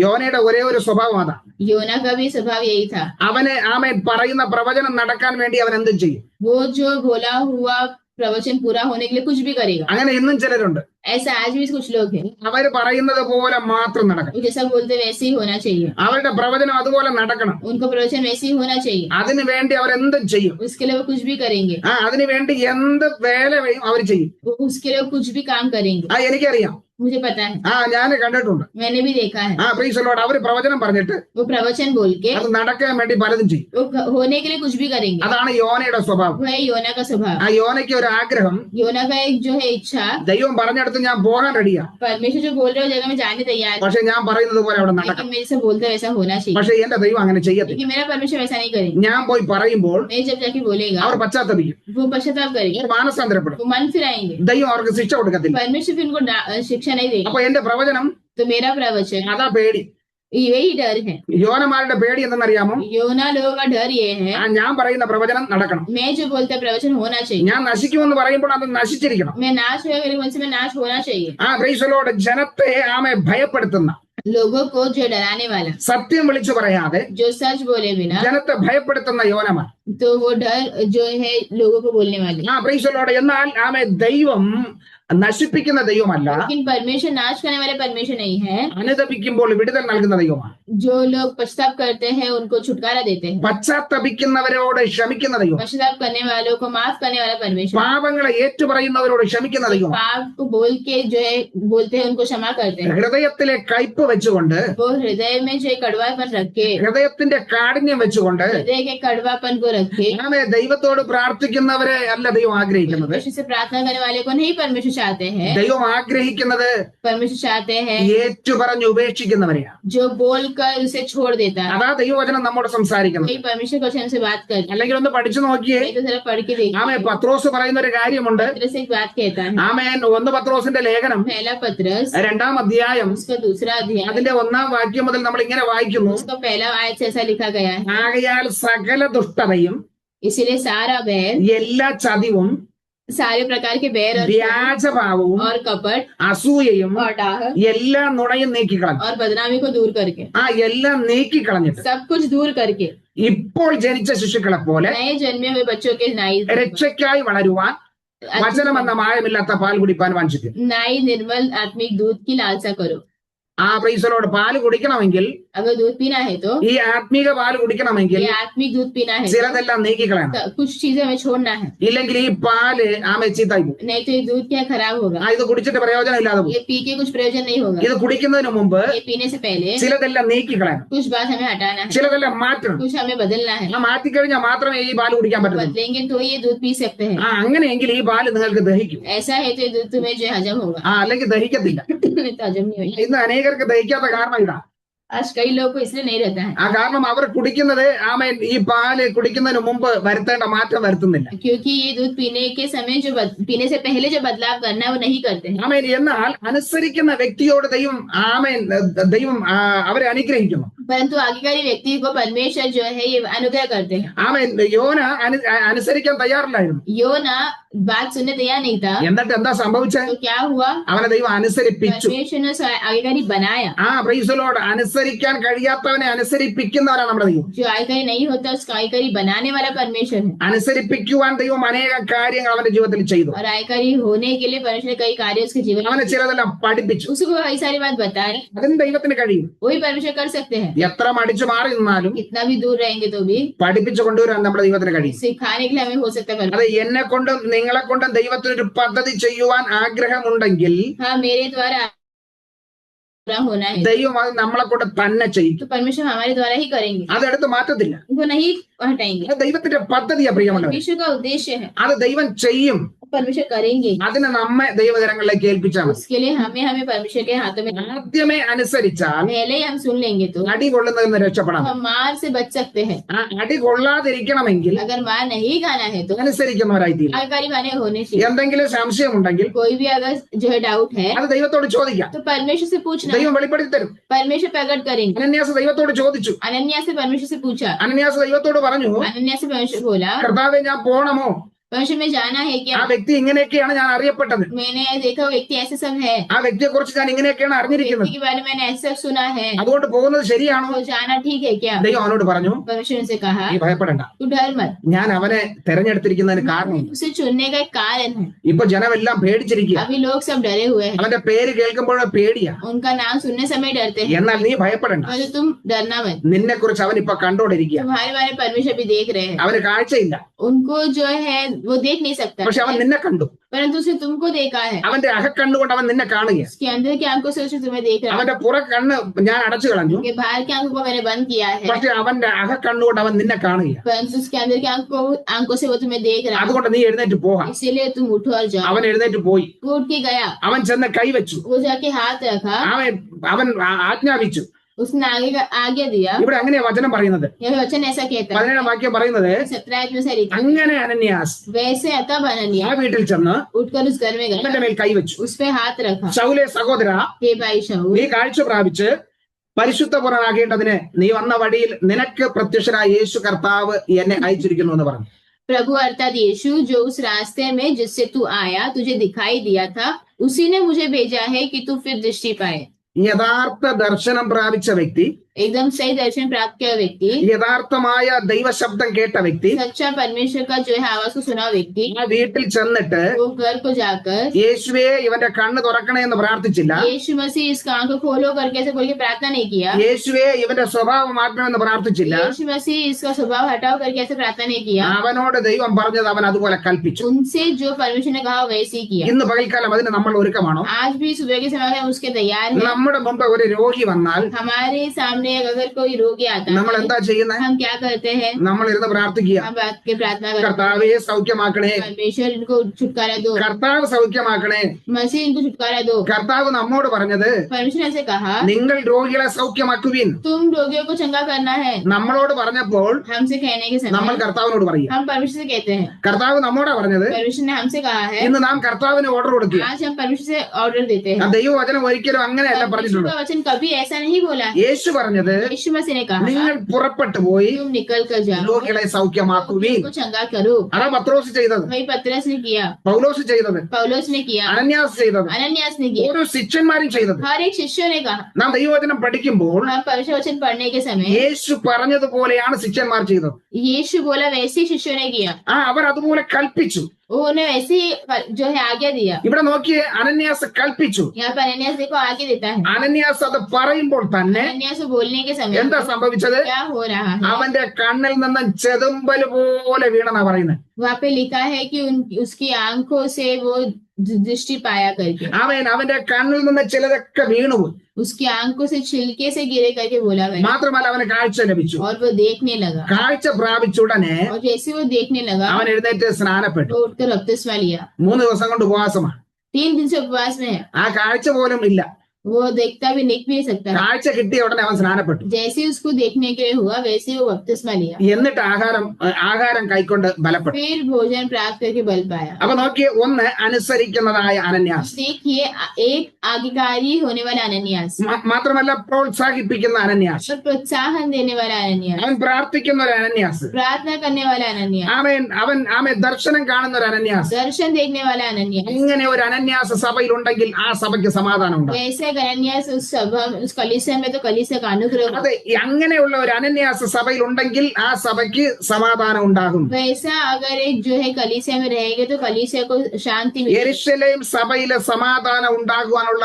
യോനയുടെ ഒരേ ഒരു സ്വഭാവം അതാ. योना का भी स्वभाव यही था। അവന് ആമേൻ പറയുന്ന പ്രവചനം നടക്കാൻ വേണ്ടി അവൻ എന്തും ചെയ്യും. वो जो बोला हुआ प्रवचन पूरा होने के लिए कुछ भी करेगा। അങ്ങനെ ഇന്നും ചിലരുണ്ട്. ऐसा आज भी कुछ लोग हैं, അവര് പറയുന്നത് പോലെ മാത്രം നടക്കണം. वो जैसा बोलते वैसे ही होना चाहिए। അവരുടെ പ്രവചനം അതുപോലെ നടക്കണം. उनको प्रवचन वैसे ही होना चाहिए। അതിനു വേണ്ടി അവരെന്തും ചെയ്യും. उसके लिए वो कुछ भी करेंगे। അതിനു വേണ്ടി എന്ത് വേലയും അവർ ചെയ്യും. वो उसके लिए कुछ भी काम करेंगे। എനിക്കറിയാം. मुझे पता है, ഞാൻ കണ്ടിട്ടുണ്ട്. मैंने भी देखा है। പ്രീസ് ലോർഡ് അവര് പ്രവചനം പറഞ്ഞിട്ട് वो प्रवचन बोल के അത് നടക്കാൻ വേണ്ടി പലതും ചെയ്യും. वो होने के लिए कुछ भी करेंगे। അതാണ് യോനയുടെ സ്വഭാവം. वो है योना का स्वभाव। യോനയ്ക്ക് ഒരു ആഗ്രഹം, योना का एक जो है इच्छा, ദൈവം പറഞ്ഞെടുത്ത് ഞാൻ പോകാൻ റെഡിയാ, परमेश्वर जो बोल रहे हो जगह में जाने तैयार है, പക്ഷെ ഞാൻ പറയുന്നത് പോലെ അവിടെ നടക്കണം. लेकिन मेरे से बोलते वैसा होना चाहिए। പക്ഷെ എന്റെ ദൈവം അങ്ങനെ ചെയ്യത്തില്ല. लेकिन मेरा परमेश्वर वैसा नहीं करेगा। ഞാൻ പോയി പറയുമ്പോൾ मैं जब जाके बोलेगा അവർ പശ്ചാത്തപിക്കും, वो पश्चाताप करेंगे, അവർ മാനസാന്തരപ്പെടും. वो मन फिराएंगे। ദൈവം അവർക്ക് ശിക്ഷ കൊടുക്കത്തില്ല. परमेश्वर फिर उनको शिक्षा नहीं देगा। അപ്പൊ എന്റെ പ്രവചനം तो मेरा प्रवचन അതാ പേടി. यही डर है। യോനമാരുടെ പേടി എന്തെന്നറിയാമോ? योना लोगों का डर ये है, ഞാൻ പറയുന്ന പ്രവചനം നടക്കണം. मैं जो बोलता प्रवचन होना चाहिए। ഞാൻ നശിക്കുമെന്ന് പറയുമ്പോൾ അത് നശിച്ചിരിക്കണം. मैं नाश होगा मेरे मन से मैं नाश होना चाहिए। പ്രൈസ് ദി ലോർഡ് ജനത്തെ ആമെ ഭയപ്പെടുത്തുന്ന, लोगों को जो डराने वाला, സത്യം വിളിച്ചു പറയാതെ जो सच बोले बिना, ജനത്തെ ഭയപ്പെടുത്തുന്ന യോനമാർ. तो वो डर जो है लोगों को बोलने वाले। പ്രൈസ് ദി ലോർഡ് എന്നാൽ ആമെ ദൈവം നശിപ്പിക്കുന്ന ദൈവമല്ല, लेकिन परमेश्वर नाश करने वाले परमेश्वर नहीं है। അനുതപിക്കുമ്പോൾ വിടുതൽ നൽകുന്ന ദൈവമാണ്. जो लोग पश्चाताप करते हैं उनको छुटकारा देते हैं। പശ്ചാത്തപിക്കുന്നവരോട് ക്ഷമിക്കുന്ന ദൈവം, पश्चाताप करने वालों को माफ करने वाला परमेश्वर, പാപങ്ങളെ ഏറ്റുപറയുന്നവരോട് ക്ഷമിക്കുന്ന ദൈവം, पाप को बोल के जो है बोलते हैं उनको क्षमा करते हैं। ഹൃദയത്തിലെ കയ്പ് വെച്ചുകൊണ്ട്, वो हृदय में जो कड़वापन रख के, ഹൃദയത്തിന്റെ കാഠിന്യം വെച്ചുകൊണ്ട് हृदय के कड़वापन को रखे, ആമേ ദൈവത്തോട് പ്രാർത്ഥിക്കുന്നവരെ അല്ല ദൈവം ആഗ്രഹിക്കുന്നത്. परमेश्वर से प्रार्थना करने वाले को नहीं परमेश्वर चाहते हैं। ദൈവം ആഗ്രഹിക്കുന്നത് परमेश्वर चाहते हैं ഏറ്റുപറഞ്ഞ് ഉപേക്ഷിക്കുന്നവരെയാണ്. जो बोलकर उसे छोड़ देता है। അതാ ദൈവവചനം നമ്മോട് സംസാരിക്കുന്നത്. वही परमेश्वर को वचन से बात करता है। അല്ലെങ്കിൽ ഒന്ന് പഠിച്ചു നോക്കിയേ. नहीं तो जरा पढ़ के देखिए। ആമേ പത്രോസ് പറയുന്ന ഒരു കാര്യമുണ്ട്. पत्रस एक बात कहता है, ആമേൻ 1 പത്രോസിന്റെ ലേഖനം पहला पत्रस 2-ാം അധ്യായം उसका दूसरा अध्याय അതിന്റെ 1-ാം വാക്യം മുതൽ നമ്മൾ ഇങ്ങനെ വായിക്കുന്നു. उसका पहला आयत से ऐसा लिखा गया है, ആകയാൽ സകല ദുഷ്ടതയും इसीलिए सारा बैर, എല്ലാ ചതിവും सारे प्रकार के बैर വ്യാജഭാവവും और कपट അസൂയയും और डाह എല്ലാ നുണയും നീക്കിക്കളഞ്ഞു. और बदनामी को दूर करके, എല്ലാം നീക്കിക്കളഞ്ഞിട്ട് सब कुछ दूर करके, ഇപ്പോൾ ജനിച്ച ശിശുക്കളെ പോലെ नए जन्मे हुए बच्चों के രക്ഷയ്ക്കായി വളരുവാൻ വചനമെന്ന മായമില്ലാത്ത പാൽ കുടിപ്പാൻ വാഞ്ചിക്കും. नाई निर्मल आत्मिक दूध की लालसा करो। പ്രൈസലോട് പാല് കുടിക്കണമെങ്കിൽ, अगर दूध पीना है तो ഈ ആത്മീക പാല് കുടിക്കണമെങ്കിൽ ये आत्मिक दूध पीना है, ചിലതെല്ലാം നീക്കിക്കളയണം. कुछ चीजें हमें छोड़ना है, ഇല്ലെങ്കിൽ ഈ പാല് ചീത്തായി പോകും. नहीं तो ये दूध क्या खराब होगा। ഇത് കുടിച്ചിട്ട് പ്രയോജനം ഇല്ലാതെ പോകും. ये पी के कुछ प्रयोजन नहीं होगा। ഇത് കുടിക്കുന്നതിന് മുമ്പ് ये पीने से पहले ചിലതെല്ലാം നീക്കിക്കളയണം, कुछ बात हमें हटाना है, ചിലതെല്ലാം മാറ്റണം. कुछ हमें बदलना है। മാറ്റിക്കഴിഞ്ഞാൽ മാത്രമേ ഈ പാല് കുടിക്കാൻ പറ്റുള്ളൂ. बदलेंगे तो ये दूध पी सकते हैं। അങ്ങനെയെങ്കിൽ ഈ പാല് നിങ്ങൾക്ക് ദഹിക്കും. ऐसा है तो ये दूध तुम्हें जो है हजम होगा। അല്ലെങ്കിൽ ദഹിക്കത്തില്ല. तो हजम नहीं होगा। ഇന്ന് അനേകർക്ക് ദഹിക്കാത്ത കാരണം ഇതാ. आज कई लोगों को इसलिए नहीं रहता है, കാരണം അവർ കുടിക്കുന്നത് ഈ പാല് കുടിക്കുന്നതിന് മുമ്പ് വരുത്തേണ്ട മാറ്റം വരുത്തുന്നില്ല. क्योंकि ये दूध पीने के समय जो पीने से पहले जो बदलाव करना है वो नहीं करते हैं। എന്നാൽ അനുസരിക്കുന്ന വ്യക്തിയോട് ദൈവം അവരെ അനുഗ്രഹിക്കുന്നു. परंतु आज्ञाकारी व्यक्ति को परमेश्वर जो है ये अनुग्रह करते हैं। യോന അനുസരിക്കാൻ തയ്യാറില്ലായിരുന്നു. योना बात सुनने तैयार नहीं था, എന്നിട്ട് എന്താ സംഭവിച്ചത്? तो क्या हुआ? അവനെ ദൈവം അനുസരിപ്പിച്ചു. परमेश्वर ने आज्ञाकारी बनाया। പ്രൈസ് ദി ലോർഡ് അനുസരിക്കാൻ കഴിയാത്തവനെ അനുസരിപ്പിക്കുന്നവരാണ് നമ്മുടെ ദൈവം. जो आज्ञाकारी नहीं होता उसका आज्ञाकारी बनाने वाला परमेश्वर है। അനുസരിപ്പിക്കുവാൻ ദൈവം അനേക കാര്യങ്ങൾ അവന്റെ ജീവിതത്തിൽ ചെയ്തു. और आज्ञाकारी होने के लिए परमेश्वर ने कई कार्य उसके जीवन അവനെ में ചിലതെല്ലാം പഠിപ്പിച്ചു. उसको कई सारी बात बताए। അതിന് ദൈവത്തിന് കഴിയും. वही परमेश्वर कर सकते हैं। എത്ര മടിച്ചു മാറി നിന്നാലും कितना भी दूर रहेंगे तो भी പഠിപ്പിച്ചു കൊണ്ടുവരാൻ നമ്മുടെ ദൈവത്തിന് കഴിയും. सिखाने के लिए हमें हो सकता है। അത് എന്നെ കൊണ്ടും നിങ്ങളെ കൊണ്ടും ദൈവത്തിനൊരു പദ്ധതി ചെയ്യുവാൻ ആഗ്രഹമുണ്ടെങ്കിൽ हाँ, मेरे द्वारा पूरा होना है, ദൈവം അത് നമ്മളെ കൊണ്ട് തന്നെ ചെയ്യും. तो परमेश्वर हमारे द्वारा ही करेंगे, അതെടുത്ത് മാറ്റത്തില്ല. उनको नहीं हटाएंगे। അത് ദൈവത്തിന്റെ പദ്ധതിയാ പ്രിയമുള്ളവർ. परमेश्वर का उद्देश्य है, അത് ദൈവം ചെയ്യും. परमेश्वर करेंगे। അതിനെ നമ്മെ ദൈവകരങ്ങളിലേക്ക് ഏൽപ്പിച്ചാൽ മതി. उसके लिए हमें हमें परमेश्वर के हाथों में, ആദ്യമേ അനുസരിച്ചാൽ पहले ही हम सुन लेंगे तो അടി കൊള്ളുന്നതിൽ നിന്ന് രക്ഷപ്പെടാം. हम मार से बच सकते हैं। ആ അടി കൊള്ളാതിരിക്കണമെങ്കിൽ अगर मार नहीं खाना है तो അനുസരിക്കുന്നവരായി തീരും. आज्ञाकारी बने होने चाहिए। എന്തെങ്കിലും സംശയമുണ്ടെങ്കിൽ कोई भी अगर जो है डाउट है അത് ദൈവത്തോട് ചോദിക്കാം. तो परमेश्वर से पूछना, ദൈവം വെളിപ്പെടുത്തി തരും. परमेश्वर प्रकट करेंगे। അനന്യാസ് ദൈവത്തോട് ചോദിച്ചു. अनन्या से परमेश्वर से पूछा, അനന്യാസ് ദൈവത്തോട് പറഞ്ഞു, अनन्या से परमेश्वर बोला, കർത്താവേ ഞാൻ പോണമോ? परमेश्वर में जाना है ആ क्या? വ്യക്തി ഇങ്ങനെയൊക്കെയാണ് ഞാൻ അറിയപ്പെട്ടത്. मैंने देखा वो व्यक्ति ऐसे सब है, ആ വ്യക്തിയെ കുറിച്ച് ഞാൻ ഇങ്ങനെയൊക്കെയാണ് അറിഞ്ഞിരിക്കുന്നത്. व्यक्ति के बारे में मैंने ऐसे सब सुना है, അതുകൊണ്ട് പോകുന്നത് ശരിയാണോ? तो जाना ठीक है क्या? ദൈവം അവനോട് പറഞ്ഞു, परमेश्वर से कहा, നീ ഭയപ്പെടണ്ട, तू डर मत, ഞാൻ അവനെ തെരഞ്ഞെടുത്തിരിക്കുന്നതിന് കാരണം. उसे चुनने का एक कारण है। ഇപ്പൊ ജനമെല്ലാം പേടിച്ചിരിക്കുക. अभी लोग सब डरे हुए हैं, അവന്റെ പേര് കേൾക്കുമ്പോഴേ പേടിയാ. उनका नाम सुनने समय डरते हैं, എന്നാൽ നീ ഭയപ്പെടണ്ട, और तुम डरना मत, നിന്നെ കുറിച്ച് അവൻ ഇപ്പൊ കണ്ടോണ്ടിരിക്കുക. तुम्हारे बारे में परमेश्वर भी देख रहे हैं। അവന് കാഴ്ചയില്ല, उनको जो है वो देख नहीं सकता, പക്ഷെ അവൻ നിന്നെ കണ്ടു. परंतु उसने तुमको देखा है। അവന്റെ അകക്കണ്ണുകൊണ്ട് അവൻ നിന്നെ കാണുക. उसके अंदर की आंखों से उसे तुम्हें देख रहा है, അവന്റെ പുറ കണ്ണ് ഞാൻ അടച്ചു കളഞ്ഞു, कि बाहर की आंखों को मैंने बंद किया है, പക്ഷെ അവന്റെ അകക്കണ്ണുകൊണ്ട് അവൻ നിന്നെ കാണുക. परंतु उसके अंदर की आंखों से वो तुम्हें देख रहा है। അതുകൊണ്ട് നീ എഴുന്നേറ്റ് പോകാം. इसीलिए तुम उठो और जाओ। അവൻ എഴുന്നേറ്റ് പോയി. वो उठ के गया, അവൻ ചെന്ന് കൈവച്ചു. वो जाके हाथ रखा, അവൻ ആജ്ഞാപിച്ചു. उसने आगे दिया। ഇവിടെ അങ്ങനെയാ വചനം പറയുന്നത്. यह वचन ऐसा कहता है, 17 വാക്യം പറയുന്നത്, 17 में से लिखा, അങ്ങനെ അനന്യാസ് वैसे तब ആ अनन्या വീട്ടിൽ ചെന്ന് उठकर उस घर में അവന്റെ गया, മേൽ കൈവച്ചു. उस पे हाथ रखा, ശൗലേ സഹോദര, हे भाई शाऊल, നീ കാഴ്ച പ്രാപിച്ച് പരിശുദ്ധപുരനാകേണ്ടതിന് നീ വന്ന വഴിയിൽ നിനക്ക് പ്രത്യക്ഷനായ യേശു കർത്താവ് എന്നെ അയച്ചിരിക്കുന്നു എന്ന് പറഞ്ഞു. प्रभु अर्थात यीशु जो उस रास्ते में जिससे तू आया तुझे दिखाई दिया था, उसी ने मुझे भेजा है कि तू फिर दृष्टि पाए। യഥാർത്ഥ ദർശനം പ്രാപിച്ച വ്യക്തി, एकदम सही दर्शन प्राप्त किया व्यक्ति, യഥാർത്ഥമായ ദൈവശബ്ദം കേട്ട വ്യക്തി सच्चा परमेश्वर का जो है आवाज को सुना व्यक्ति, ആ വീട്ടിൽ ചെന്നിട്ട് वो घर को जाकर യേശുവേ ഇവന്റെ കണ്ണ് തുറക്കണേ എന്ന് പ്രാർത്ഥിച്ചില്ല. यीशु मसीह इसका आंख खोलो करके ऐसे बोल के प्रार्थना नहीं किया, യേശുവേ ഇവന്റെ സ്വഭാവം മാറ്റണമെന്ന് പ്രാർത്ഥിച്ചില്ല. यीशु मसीह इसका स्वभाव हटाओ करके ऐसे प्रार्थना नहीं किया, അവനോട് ദൈവം പറഞ്ഞത് അവൻ അതുപോലെ കൽപ്പിച്ചു. उनसे जो परमेश्वर ने कहा वैसे ही किया। ഇന്ന് പകൽക്കാലം അതിന് നമ്മൾ ഒരുക്കമാണോ? आज भी सुबह के समय हम उसके तैयार हैं। നമ്മുടെ മുമ്പ് ഒരു രോഗി വന്നാൽ हमारे सामने अगर कोई रोगी आता നമ്മൾ है, എന്താ ചെയ്യുന്നത്? हम क्या करते हैं? നമ്മൾ ഇരുന്ന് പ്രാർത്ഥിക്കുക, हम बात के प्रार्थना करते हैं, കർത്താവേ സൗഖ്യമാക്കണേ, परमेश्वर इनको छुटकारा दो, കർത്താവ് സൗഖ്യമാക്കണേ. मसीह इनको छुटकारा दो। കർത്താവ് നമ്മോട് പറഞ്ഞത്, परमेश्वर ने ऐसे कहा, നിങ്ങൾ രോഗികളെ സൗഖ്യമാക്കുവിൻ. तुम रोगियों को चंगा करना है। നമ്മളോട് പറഞ്ഞപ്പോൾ हमसे कहने के നമ്മൾ समय കർത്താവിനോട് പറയുക. हम परमेश्वर से कहते हैं, കർത്താവ് നമ്മോടാ പറഞ്ഞത്, परमेश्वर ने हमसे कहा है। ഇന്ന് നാം കർത്താവിന് ഓർഡർ കൊടുക്കുക. आज हम परमेश्वर से ऑर्डर देते ആ हैं। ദൈവവചനം ഒരിക്കലും അങ്ങനെയല്ല परमेश्वर പറഞ്ഞിട്ടുള്ളത്. का वचन कभी ऐसा नहीं बोला है। യേശു പറഞ്ഞത്, यीशु मसीह ने कहा, നിങ്ങൾ പുറപ്പെട്ടു പോയി तुम निकल कर जाओ, രോഗികളെ സൗഖ്യമാക്കുവിൻ. को चंगा करो। അതാ പത്രോസ് ചെയ്തത്, वही पतरस ने किया, പൗലോസ് ചെയ്തത്, पौलुस ने किया, അനന്യാസ് ചെയ്തത്, अनन्यास ने किया, ഓരോ ശിഷ്യന്മാരും ചെയ്തത്. हर एक शिष्य ने कहा। നാം ദൈവവചനം പഠിക്കുമ്പോൾ हम परमेश्वर वचन पढ़ने के समय യേശു പറഞ്ഞതുപോലെയാണ് ശിഷ്യന്മാർ ചെയ്തത്. यीशु बोला वैसे ही शिष्यों ने किया, അവർ അതുപോലെ കൽപ്പിച്ചു. उन्होंने वैसे ही जो है आज्ञा दिया। ഇവിടെ നോക്കിയേ, അനന്യാസ് കൽപ്പിച്ചു. यहाँ पर अनन्यास देखो आगे देता है। അനന്യാസ് അത് പറയുമ്പോൾ തന്നെ अनन्यास को बोलने के समय എന്താ സംഭവിച്ചത്? क्या हो रहा है? അവന്റെ കണ്ണിൽ നിന്നും ചെതുമ്പൽ പോലെ വീണെന്നാ പറയുന്നത്. वहाँ पे लिखा है कि उसकी आंखों से वो दृष्टि पाया करके, അവന്റെ കണ്ണിൽ നിന്ന് ചിലതൊക്കെ വീണുപോയി. उसकी आंखों से छिलके से गिरे करके बोला गया, മാത്രമല്ല അവന് കാഴ്ച ലഭിച്ചു. और वो देखने लगा। കാഴ്ച പ്രാപിച്ച ഉടനെ और जैसे वो देखने लगा അവൻ എഴുന്നേറ്റ് സ്നാനപ്പെട്ടു. वो उठकर बपतिस्मा लिया। 3 ദിവസം കൊണ്ട് ഉപവാസമാണ്. 3 दिन से उपवास में है, ആ കാഴ്ച പോലും ഇല്ല. वो देखता भी देख भी नहीं सकता। കാഴ്ച കിട്ടിയ ഉടനെ അവൻ സ്നാനപ്പെട്ടു. जैसे ही उसको देखने के लिए हुआ वैसे ही वो बपतिस्मा लिया, എന്നിട്ട് ആഹാരം കൈക്കൊണ്ട് ബലപ്പെട്ടു. फिर भोजन प्राप्त करके बल पाया। അപ്പൊ നോക്കിയേ, ഒന്ന് അനുസരിക്കുന്നതായ അനന്യാസ്, देखिए एक आज्ञाकारी होने वाला अनन्यास, മാത്രമല്ല പ്രോത്സാഹിപ്പിക്കുന്ന അനന്യാസ്, और प्रोत्साहन देने वाला अनन्यास, അവൻ പ്രാർത്ഥിക്കുന്ന ഒരു അനന്യാസ്, प्रार्थना करने वाला अनन्यास, അവൻ ദർശനം കാണുന്ന ഒരു അനന്യാസ്. दर्शन देखने वाला अनन्यास। ഇങ്ങനെ ഒരു അനന്യാസ് സഭയിൽ ഉണ്ടെങ്കിൽ ആ സഭയ്ക്ക് സമാധാനം ഉണ്ടാകും. वैसे अगर अनन्यास उस सभा उस कलीसिया में, तो कलीसिया का अनुग्रह हो। അതെ, അങ്ങനെയുള്ള ഒരു അനന്യാസ് സഭയിൽ ഉണ്ടെങ്കിൽ ആ സഭയ്ക്ക് സമാധാനം ഉണ്ടാകും. वैसा अगर एक जो है कलीसिया में रहेंगे तो कलीसिया को शांति मिलेगी। യെരുശലേം സഭയിലെ സമാധാനം ഉണ്ടാകുവാനുള്ള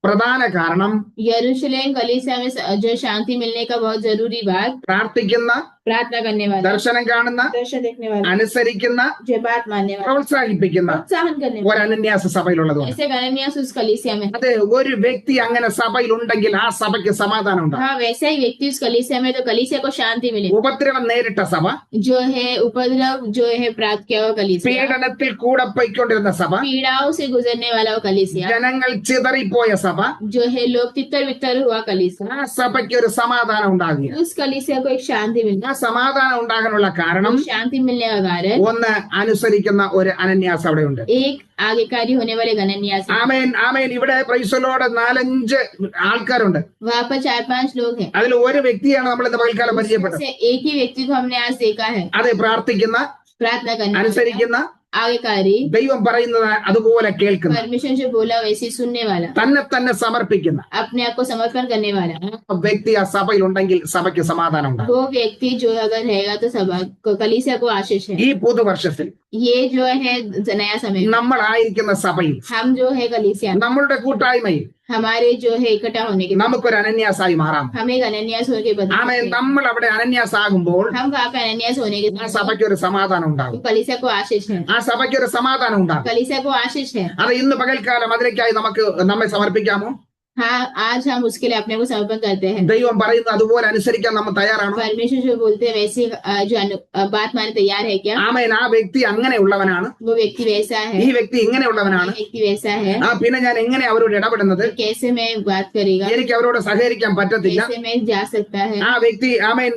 പ്രധാന കാരണം यरूशलेम कलीसिया में जो शांति मिलने का बहुत जरूरी बात, പ്രാർത്ഥിക്കുന്ന प्रार्थना करने वाला, ദർശനം കാണുന്ന, दर्शन देखने वाला, അനുസരിക്കുന്ന, जो बात मानने वाला, പ്രോത്സാഹിപ്പിക്കുന്ന प्रोत्साहन करने ഒരു वाला, അനന്യാസ സഭയിലുള്ളതുകൊണ്ട് ऐसे अनन्यास उस कलीसिया में। അത് ഒരു വ്യക്തി അങ്ങനെ സഭയിൽ ഉണ്ടെങ്കിൽ ആ സഭയ്ക്ക് സമാധാനം ഉണ്ടാകും. हाँ, वैसा ही व्यक्ति उस कलीसिया में, तो कलीसिया को शांति मिले। ഉപദ്രവം നേരിട്ട സഭ, जो है उपद्रव जो है प्राप्त किया हुआ कलीसिया, പീഡനത്തിൽ കൂടെ പോയിക്കൊണ്ടിരുന്ന സഭ, पीड़ाओं से गुजरने वाला वो कलीसिया, ജനങ്ങൾ ചിതറിപ്പോയ സഭ, जो है लोग तितर बितर हुआ कलीसिया, ആ സഭയ്ക്ക് ഒരു സമാധാനം ഉണ്ടാകുക. उस कलीसिया को एक शांति मिलना। ആ സമാധാനം ഉണ്ടാകാനുള്ള കാരണം शांति मिलने का कारण ഒന്ന് അനുസരിക്കുന്ന ഒരു അനന്യാസ് അവിടെയുണ്ട്. एक आज्ञाकारी होने वाले अनन्यास है। ആമേൻ ആമേൻ. ഇവിടെ പ്രൈസലോട് 4-5 ആൾക്കാരുണ്ട്. वहाँ पर 4-5 लोग हैं। അതിൽ ഒരു വ്യക്തിയാണ് നമ്മൾ ഇന്ന് പകൽക്കാലം പരിചയപ്പെട്ടത്. उसमें से एक ही व्यक्ति को हमने आज देखा है, അത് പ്രാർത്ഥിക്കുന്ന, प्रार्थना करने वाला, അനുസരിക്കുന്ന, आज्ञाकारी, ദൈവം പറയുന്നത് അതുപോലെ കേൾക്കുന്ന, परमेश्वर जो बोला वैसे सुनने वाला, തന്നെ തന്നെ സമർപ്പിക്കുന്ന अपने आप को समर्पण करने वाला, ആ വ്യക്തി ആ സഭയിൽ ഉണ്ടെങ്കിൽ സഭയ്ക്ക് സമാധാനം ഉണ്ടാകും. वो व्यक्ति जो अगर रहेगा तो सभा को, कलीसिया को आशीष है। ഈ പുതുവർഷത്തിൽ ये जो है नया समय, നമ്മളായിരിക്കുന്ന സഭയിൽ, हम जो है कलीसिया, നമ്മളുടെ കൂട്ടായ്മയിൽ हमारे जो है इकट्ठा होने के, നമുക്കൊരു अनन्याസായി മാറാം. हम एक अनन्यास होने के ആമേൻ. बदले, നമ്മൾ അവിടെ അനന്യാസാകുമ്പോൾ हम वहाँ पे अनन्यास होने के ആ സഭയ്ക്ക് ഒരു സമാധാനം ഉണ്ടാകും. कलीसिया को आशीष है, ആ സഭയ്ക്ക് ഒരു സമാധാനം ഉണ്ടാകും. कलीसिया को आशीष है। അത് ഇന്ന് പകൽക്കാലം അതിലേക്കായി നമുക്ക് നമ്മെ സമർപ്പിക്കാമോ? हाँ, आज हम उसके लिए अपने को समर्पण करते हैं। ദൈവം പറയുന്നത് അതുപോലെ അനുസരിക്കാൻ നമ്മൾ തയ്യാറാണോ? परमेश्वर जो बोलते हैं वैसे जो बात मानने तैयार है क्या? ആമേൻ. ആ വ്യക്തി അങ്ങനെയുള്ളവനാണ്, वो व्यक्ति वैसा है, ഈ വ്യക്തി ഇങ്ങനെയുള്ളവനാണ്. ये व्यक्ति वैसा है, പിന്നെ ഞാൻ എങ്ങനെ അവരോട് ഇടപെടുന്നത്? कैसे मैं बात करेगा, എനിക്ക് അവരോട് സഹകരിക്കാൻ പറ്റത്തില്ല. कैसे मैं जा सकता है, ആ വ്യക്തി ആമേൻ,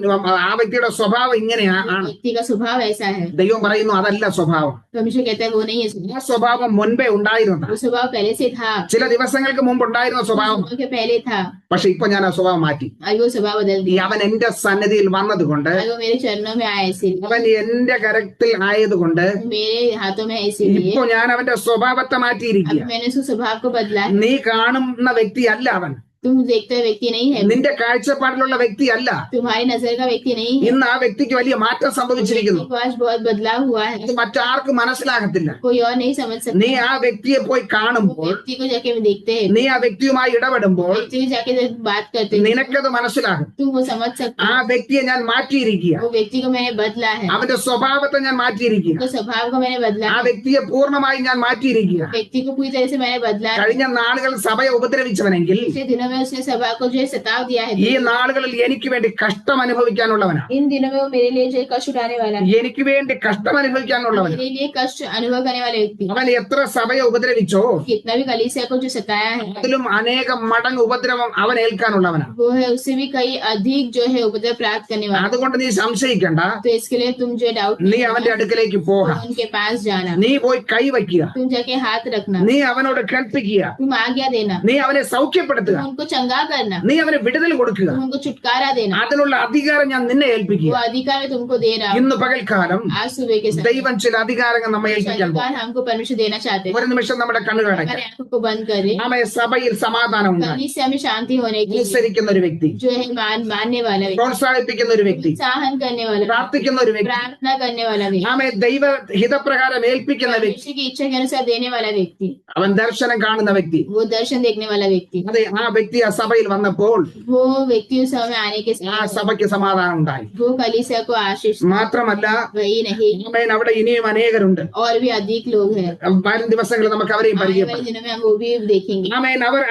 ആ വ്യക്തിയുടെ സ്വഭാവം ഇങ്ങനെയാണ്. व्यक्ति का स्वभाव ऐसा है। ദൈവം പറയുന്നു അതല്ല സ്വഭാവം. परमेश्वर कहता है वो नहीं है ആ स्वभाव, സ്വഭാവം മുൻപേ ഉണ്ടായിരുന്ന, वो स्वभाव पहले से था, ചില ദിവസങ്ങൾക്ക് മുമ്പ് ഉണ്ടായിരുന്ന സ്വഭാവം. कुछ दिनों के पहले था, പക്ഷെ ഇപ്പൊ ഞാൻ ആ സ്വഭാവം മാറ്റി. आज वो स्वभाव बदल ഈ दिया, അവൻ എന്റെ സന്നിധിയിൽ വന്നതുകൊണ്ട്, आज वो मेरे चरणों में आया इसीलिए, അവൻ എന്റെ കരത്തിൽ ആയതുകൊണ്ട് मेरे हाथों में है इसीलिए, ഇപ്പൊ ഞാൻ അവന്റെ സ്വഭാവത്തെ മാറ്റിയിരിക്കുക. अब मैंने उस स्वभाव को बदला है। നീ കാണുന്ന വ്യക്തിയല്ല അവൻ, तुम देखते हुए व्यक्ति नहीं है, നിന്റെ കാഴ്ചപ്പാടിലുള്ള വ്യക്തിയല്ല. तुम्हारी नजर का व्यक्ति नहीं है, ഇന്ന് ആ വ്യക്തിക്ക് വലിയ മാറ്റം സംഭവിച്ചിരിക്കുന്നു. व्यक्ति को आज बहुत बदलाव हुआ है, അത് മറ്റാർക്കും മനസ്സിലാകത്തില്ല. कोई और नहीं समझ നീ सकता। ആ വ്യക്തിയെ പോയി वो കാണുമ്പോൾ, व्यक्ति को जाके देखते हैं, നീ ആ വ്യക്തിയുമായി ഇടപെടുമ്പോൾ व्यक्ति को जाके जब बात करते हैं, നിനക്കത് മനസ്സിലാകും. तुम वो समझ सकते ആ हो, വ്യക്തിയെ ഞാൻ മാറ്റിയിരിക്കുക. वो व्यक्ति को मैंने बदला है, അവന്റെ സ്വഭാവത്തെ ഞാൻ മാറ്റിയിരിക്കുക. तो स्वभाव को मैंने बदला ആ है, വ്യക്തിയെ പൂർണ്ണമായി ഞാൻ മാറ്റിയിരിക്കുക. व्यक्ति को पूरी तरह से मैंने बदला है। കഴിഞ്ഞ നാളുകൾ സഭയെ ഉപദ്രവിച്ചവനെങ്കിൽ पिछले दिनों में उसने सभा को जो है सताव दिया है, ഈ നാളുകളിൽ എനിക്ക് വേണ്ടി കഷ്ടം അനുഭവിക്കാനുള്ളവനാണ്. इन दिनों में वो मेरे लिए जो है कष्ट उठाने वाला है, എനിക്ക് വേണ്ടി കഷ്ടം അനുഭവിക്കാനുള്ളവനാണ്. मेरे लिए कष्ट अनुभव करने वाले व्यक्ति, അവൻ എത്ര സഭയെ ഉപദ്രവിച്ചോ कितना भी कलीसिया को जो सताया है, അതിലും അനേകം മടങ്ങ് ഉപദ്രവം അവൻ ഏൽക്കാനുള്ളവനാണ്. वो है उससे भी कई अधिक जो है उपद्रव प्राप्त करने वाला। അതുകൊണ്ട് നീ സംശയിക്കണ്ട. तो इसके लिए तुम जो डाउट നീ അവന്റെ അടുക്കലേക്ക് പോക. उनके पास जाना, നീ പോയി കൈവയ്ക്കുക. तुम जाके हाथ रखना, നീ അവനോട് കൽപ്പിക്കുക. तुम आज्ञा देना, നീ അവനെ സൗഖ്യപ്പെടുത്തുക. तुम उनको चंगा करना, നീ അവന് വിടുതൽ കൊടുക്കുക. तुम उनको छुटकारा देना, അതിനുള്ള അധികാരം ഞാൻ നിന്നെ वो ഏൽപ്പിക്കുക. अधिकार मैं तुमको दे रहा हूँ। ഇന്ന് പകൽക്കാലം आज सुबह के समय ദൈവം ചില അധികാരങ്ങൾ നമ്മെ ഏൽപ്പിക്കാൻ പോകും. अधिकार हमको परमिशन देना चाहते हैं। ഒരു നിമിഷം നമ്മുടെ കണ്ണുകളടയ്ക്കാം. हमारे आंखों को बंद करें, ആമേ. സഭയിൽ സമാധാനം ഉണ്ടായി कलीसिया में शांति होने के लिए അനുസരിക്കുന്ന ഒരു വ്യക്തി, जो है मानने वाला व्यक्ति, പ്രോത്സാഹിപ്പിക്കുന്ന ഒരു വ്യക്തി, प्रोत्साहन करने वाला, പ്രാർത്ഥിക്കുന്ന ഒരു വ്യക്തി, प्रार्थना करने वाला व्यक्ति, ആമേ. ദൈവ ഹിതപ്രകാരം ഏൽപ്പിക്കുന്ന വ്യക്തി, परमेश्वर की इच्छा के अनुसार देने वाला व्यक्ति, അവൻ ദർശനം കാണുന്ന വ്യക്തി. वो दर्शन देखने वाला व्यक्ति, അതെ, ആ വ്യക്തി ആ സഭയിൽ വന്നപ്പോൾ वो व्यक्ति उस समय आने के ആ साथ സഭയ്ക്ക് സമാധാനം ഉണ്ടായി. वो कलीसिया को आशीष, മാത്രമല്ല वही नहीं ആമേൻ, അവിടെ ഇനിയും അനേകരുണ്ട്. और भी अधिक लोग हैं। വരും ദിവസങ്ങളിൽ നമുക്ക് അവരെയും आने वाले പരിചയപ്പെടാം. दिनों में हम वो भी देखेंगे। ആമേൻ. അവർ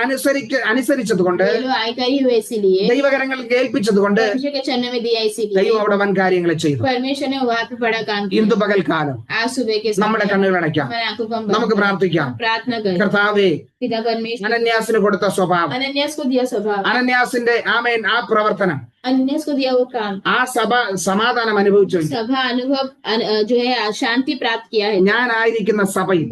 അനുസരിച്ചതുകൊണ്ട്, ये लोग आयकारी हुए इसीलिए, ദൈവകരങ്ങളിൽ ഏൽപ്പിച്ചതുകൊണ്ട് परमेश्वर के चरणों में दिया इसीलिए, ദൈവം അവിടെ വൻ കാര്യങ്ങൾ ചെയ്തു. परमेश्वर ने वहाँ पे बड़ा काम किया। ഇന്ന് പകൽക്കാലം आज सुबह के നമ്മുടെ समय കണ്ണുകളടയ്ക്കാം. हमारे आंखों को हम നമുക്ക് बंद പ്രാർത്ഥിക്കാം. करें, प्रार्थना करें। കർത്താവേ, पिता परमेश्वर, അനന്യാസിന് കൊടുത്ത സ്വഭാവം, अनन्यास को दिया स्वभाव, അനന്യാസിന്റെ ആമേൻ ആ പ്രവർത്തനം, अनन्यास को दिया वो काम, ആ സഭ സമാധാനം അനുഭവിച്ചു. सभा अनुभव जो है शांति प्राप्त किया है। ഞാനായിരിക്കുന്ന സഭയിൽ,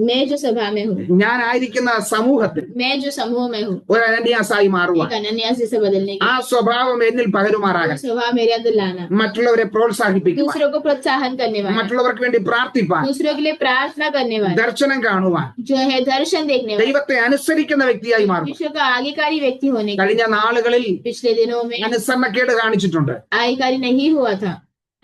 मैं जो सभा में हूँ, ഞാനായിരിക്കുന്ന സമൂഹത്തിൽ मैं जो समूह में हूँ, ഒരു അനന്യാസായി മാറുവാൻ, एक अनन्यास जैसे बदलने ആ സ്വഭാവം എന്നിൽ പകരുമാറാകാൻ, की स्वभाव मेरे अंदर लाना, മറ്റുള്ളവരെ പ്രോത്സാഹിപ്പിക്കുവാൻ, दूसरों को प्रोत्साहन करने वाला, മറ്റുള്ളവർക്ക് വേണ്ടി പ്രാർത്ഥിപ്പാൻ, दूसरों के लिए प्रार्थना करने वाला, ദർശനം കാണുവാൻ, जो है दर्शन देखने वाला, ദൈവത്തെ അനുസരിക്കുന്ന വ്യക്തിയായി മാറും. विश्व का आज्ञाकारी व्यक्ति होने के കഴിഞ്ഞ നാളുകളിൽ पिछले दिनों में അനുസരണക്കേട് കാണിച്ചിട്ടുണ്ട്. आज्ञाकारी नहीं हुआ था,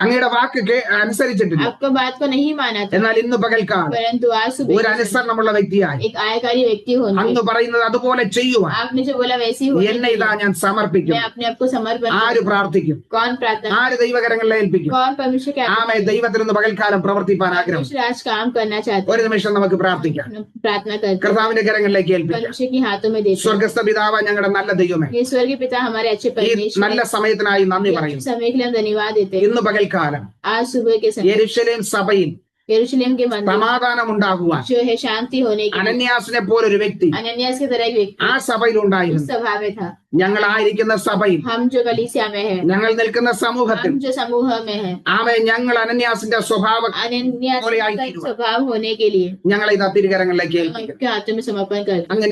അങ്ങയുടെ വാക്ക് അനുസരിച്ചിട്ടില്ല. आपका बात को नहीं माना था, എന്നാൽ ഇന്ന് പകൽക്കാലം परंतु आज सुबह ഒരു അനുസരണമുള്ള വ്യക്തിയായി एक आयकारी व्यक्ति होने, അങ്ങ് പറയുന്നത് അതുപോലെ ചെയ്യുവാൻ आपने जो बोला वैसे ही होने എന്നെ के ഇതാ लिए ഞാൻ സമർപ്പിക്കും. मैं अपने आप को समर्पण ആര് करता हूं। പ്രാർത്ഥിക്കും? कौन प्रार्थना, ആര് ദൈവകരങ്ങളിൽ ഏൽപ്പിക്കും? कौन परमेश्वर के ആമേ ദൈവത്തിൽ നിന്ന് പകൽക്കാലം പ്രവർത്തിപ്പാൻ ആഗ്രഹം. परमेश्वर आज काम करना चाहते ഒരു നിമിഷം നമുക്ക് പ്രാർത്ഥിക്കാം. हैं, प्रार्थना करते हैं, കർത്താവിന്റെ കരങ്ങളിലേക്ക് ഏൽപ്പിക്കാം. परमेश्वर के हाथों में देते हैं। സ്വർഗസ്ഥ പിതാവ്, ഞങ്ങളുടെ നല്ല ദൈവമേ, ये स्वर्गीय पिता हमारे अच्छे ഈ परमेश्वर നല്ല സമയത്തിനായി നന്ദി हैं, പറയുന്നു. समय के लिए हम धन्यवाद देते हैं। ഇന്ന് പകൽക്കാലം आज सुबह के समय യെരൂശലേം സഭയിൽ यरूशलेम के मंदिर സമാധാനം ഉണ്ടാകുവാൻ जो है शांति होने के लिए, അനന്യാസിനെ പോലൊരു വ്യക്തി अनन्यास की तरह एक व्यक्ति ആ സഭയിൽ उस ഉണ്ടായിരുന്നു. सभा में था। ഞങ്ങളായിരിക്കുന്ന സഭയിൽ, हम जो कलीसिया में है, ഞങ്ങൾ നിൽക്കുന്ന സമൂഹത്തിൽ हम जो समूह में है, ആമേ ഞങ്ങൾ അനന്യാസിന്റെ സ്വഭാവം अनन्यास का एक स्वभाव होने के लिए ഞങ്ങളെ ഇതാ തിരുകരങ്ങളിലേക്ക് हम ഏൽപ്പിക്കും. आपके हाथों में समर्पण कर, അങ്ങ്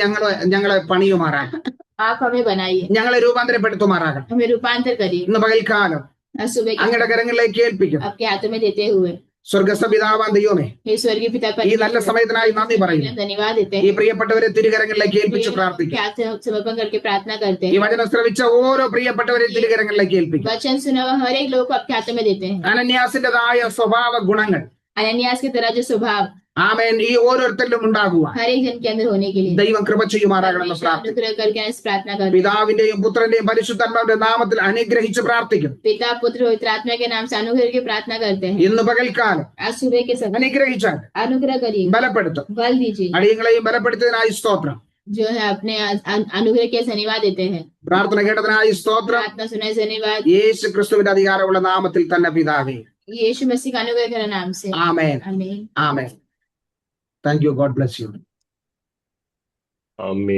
ഞങ്ങളെ പണിയുമാറാകണം. आप हमें बनाइए, ഞങ്ങളെ രൂപാന്തരപ്പെടുത്തുമാറാകണം. हमें रूपांतर करिए। ഇന്ന് പകൽക്കാലം आज सुबह के അങ്ങയുടെ കരങ്ങളിലേക്ക് ഏൽപ്പിക്കും. आपके हाथों में देते हुए സ്വർഗസ്ഥ പിതാവാൻ ദൈവമേ, हे स्वर्गीय पिता ഈ നല്ല परमेश्वर, സമയത്തിനായി നന്ദി പറയുന്നു. धन्यवाद देते ഈ हैं। പ്രിയപ്പെട്ടവരെ തിരുകരങ്ങളിലേക്ക് ഏൽപ്പിച്ച് പ്രാർത്ഥിക്കും. आपके हाथ से समर्पण करके प्रार्थना करते ഈ हैं। വചനം ശ്രവിച്ച ഓരോ പ്രിയപ്പെട്ടവരെ തിരുകരങ്ങളിലേക്ക് ഏൽപ്പിക്കും. वचन सुना हुआ हर एक लोग को आपके हाथों में देते हैं। അനന്യാസിന്റേതായ സ്വഭാവ ഗുണങ്ങൾ अनन्यास की तरह जो स्वभाव ആമേൻ ഈ ഓരോരുത്തരിലും ഉണ്ടാകുവാൻ हर एक जन के अंदर होने के लिए ദൈവം കൃപ ചെയ്യുമാറാകണമെന്ന് परमेश्वर പ്രാർത്ഥിക്കും. अनुग्रह करके इस प्रार्थना कर, പിതാവിന്റെയും പുത്രന്റെയും പരിശുദ്ധാത്മാവിന്റെ നാമത്തിൽ അനുഗ്രഹിച്ച് പ്രാർത്ഥിക്കും. पिता पुत्र पवित्र आत्मा के नाम से अनुग्रह की प्रार्थना करते हैं। ഇന്ന് പകൽക്കാലം आज सुबह के समय അനുഗ്രഹിച്ചാൽ अनुग्रह करिए, ബലപ്പെടുത്തും. बल दीजिए, അടിയങ്ങളെയും ബലപ്പെടുത്തിയതിനായി സ്തോത്രം. जो है अपने अनुग्रह के धन्यवाद देते हैं। പ്രാർത്ഥന കേട്ടതിനായി സ്തോത്രം. प्रार्थना सुनाए धन्यवाद, യേശു ക്രിസ്തുവിന്റെ അധികാരമുള്ള നാമത്തിൽ തന്നെ പിതാവേ, यीशु मसीह का अनुग्रह के नाम से, ആമേൻ, आमीन। ആമേൻ. Thank you. God bless you. Amen.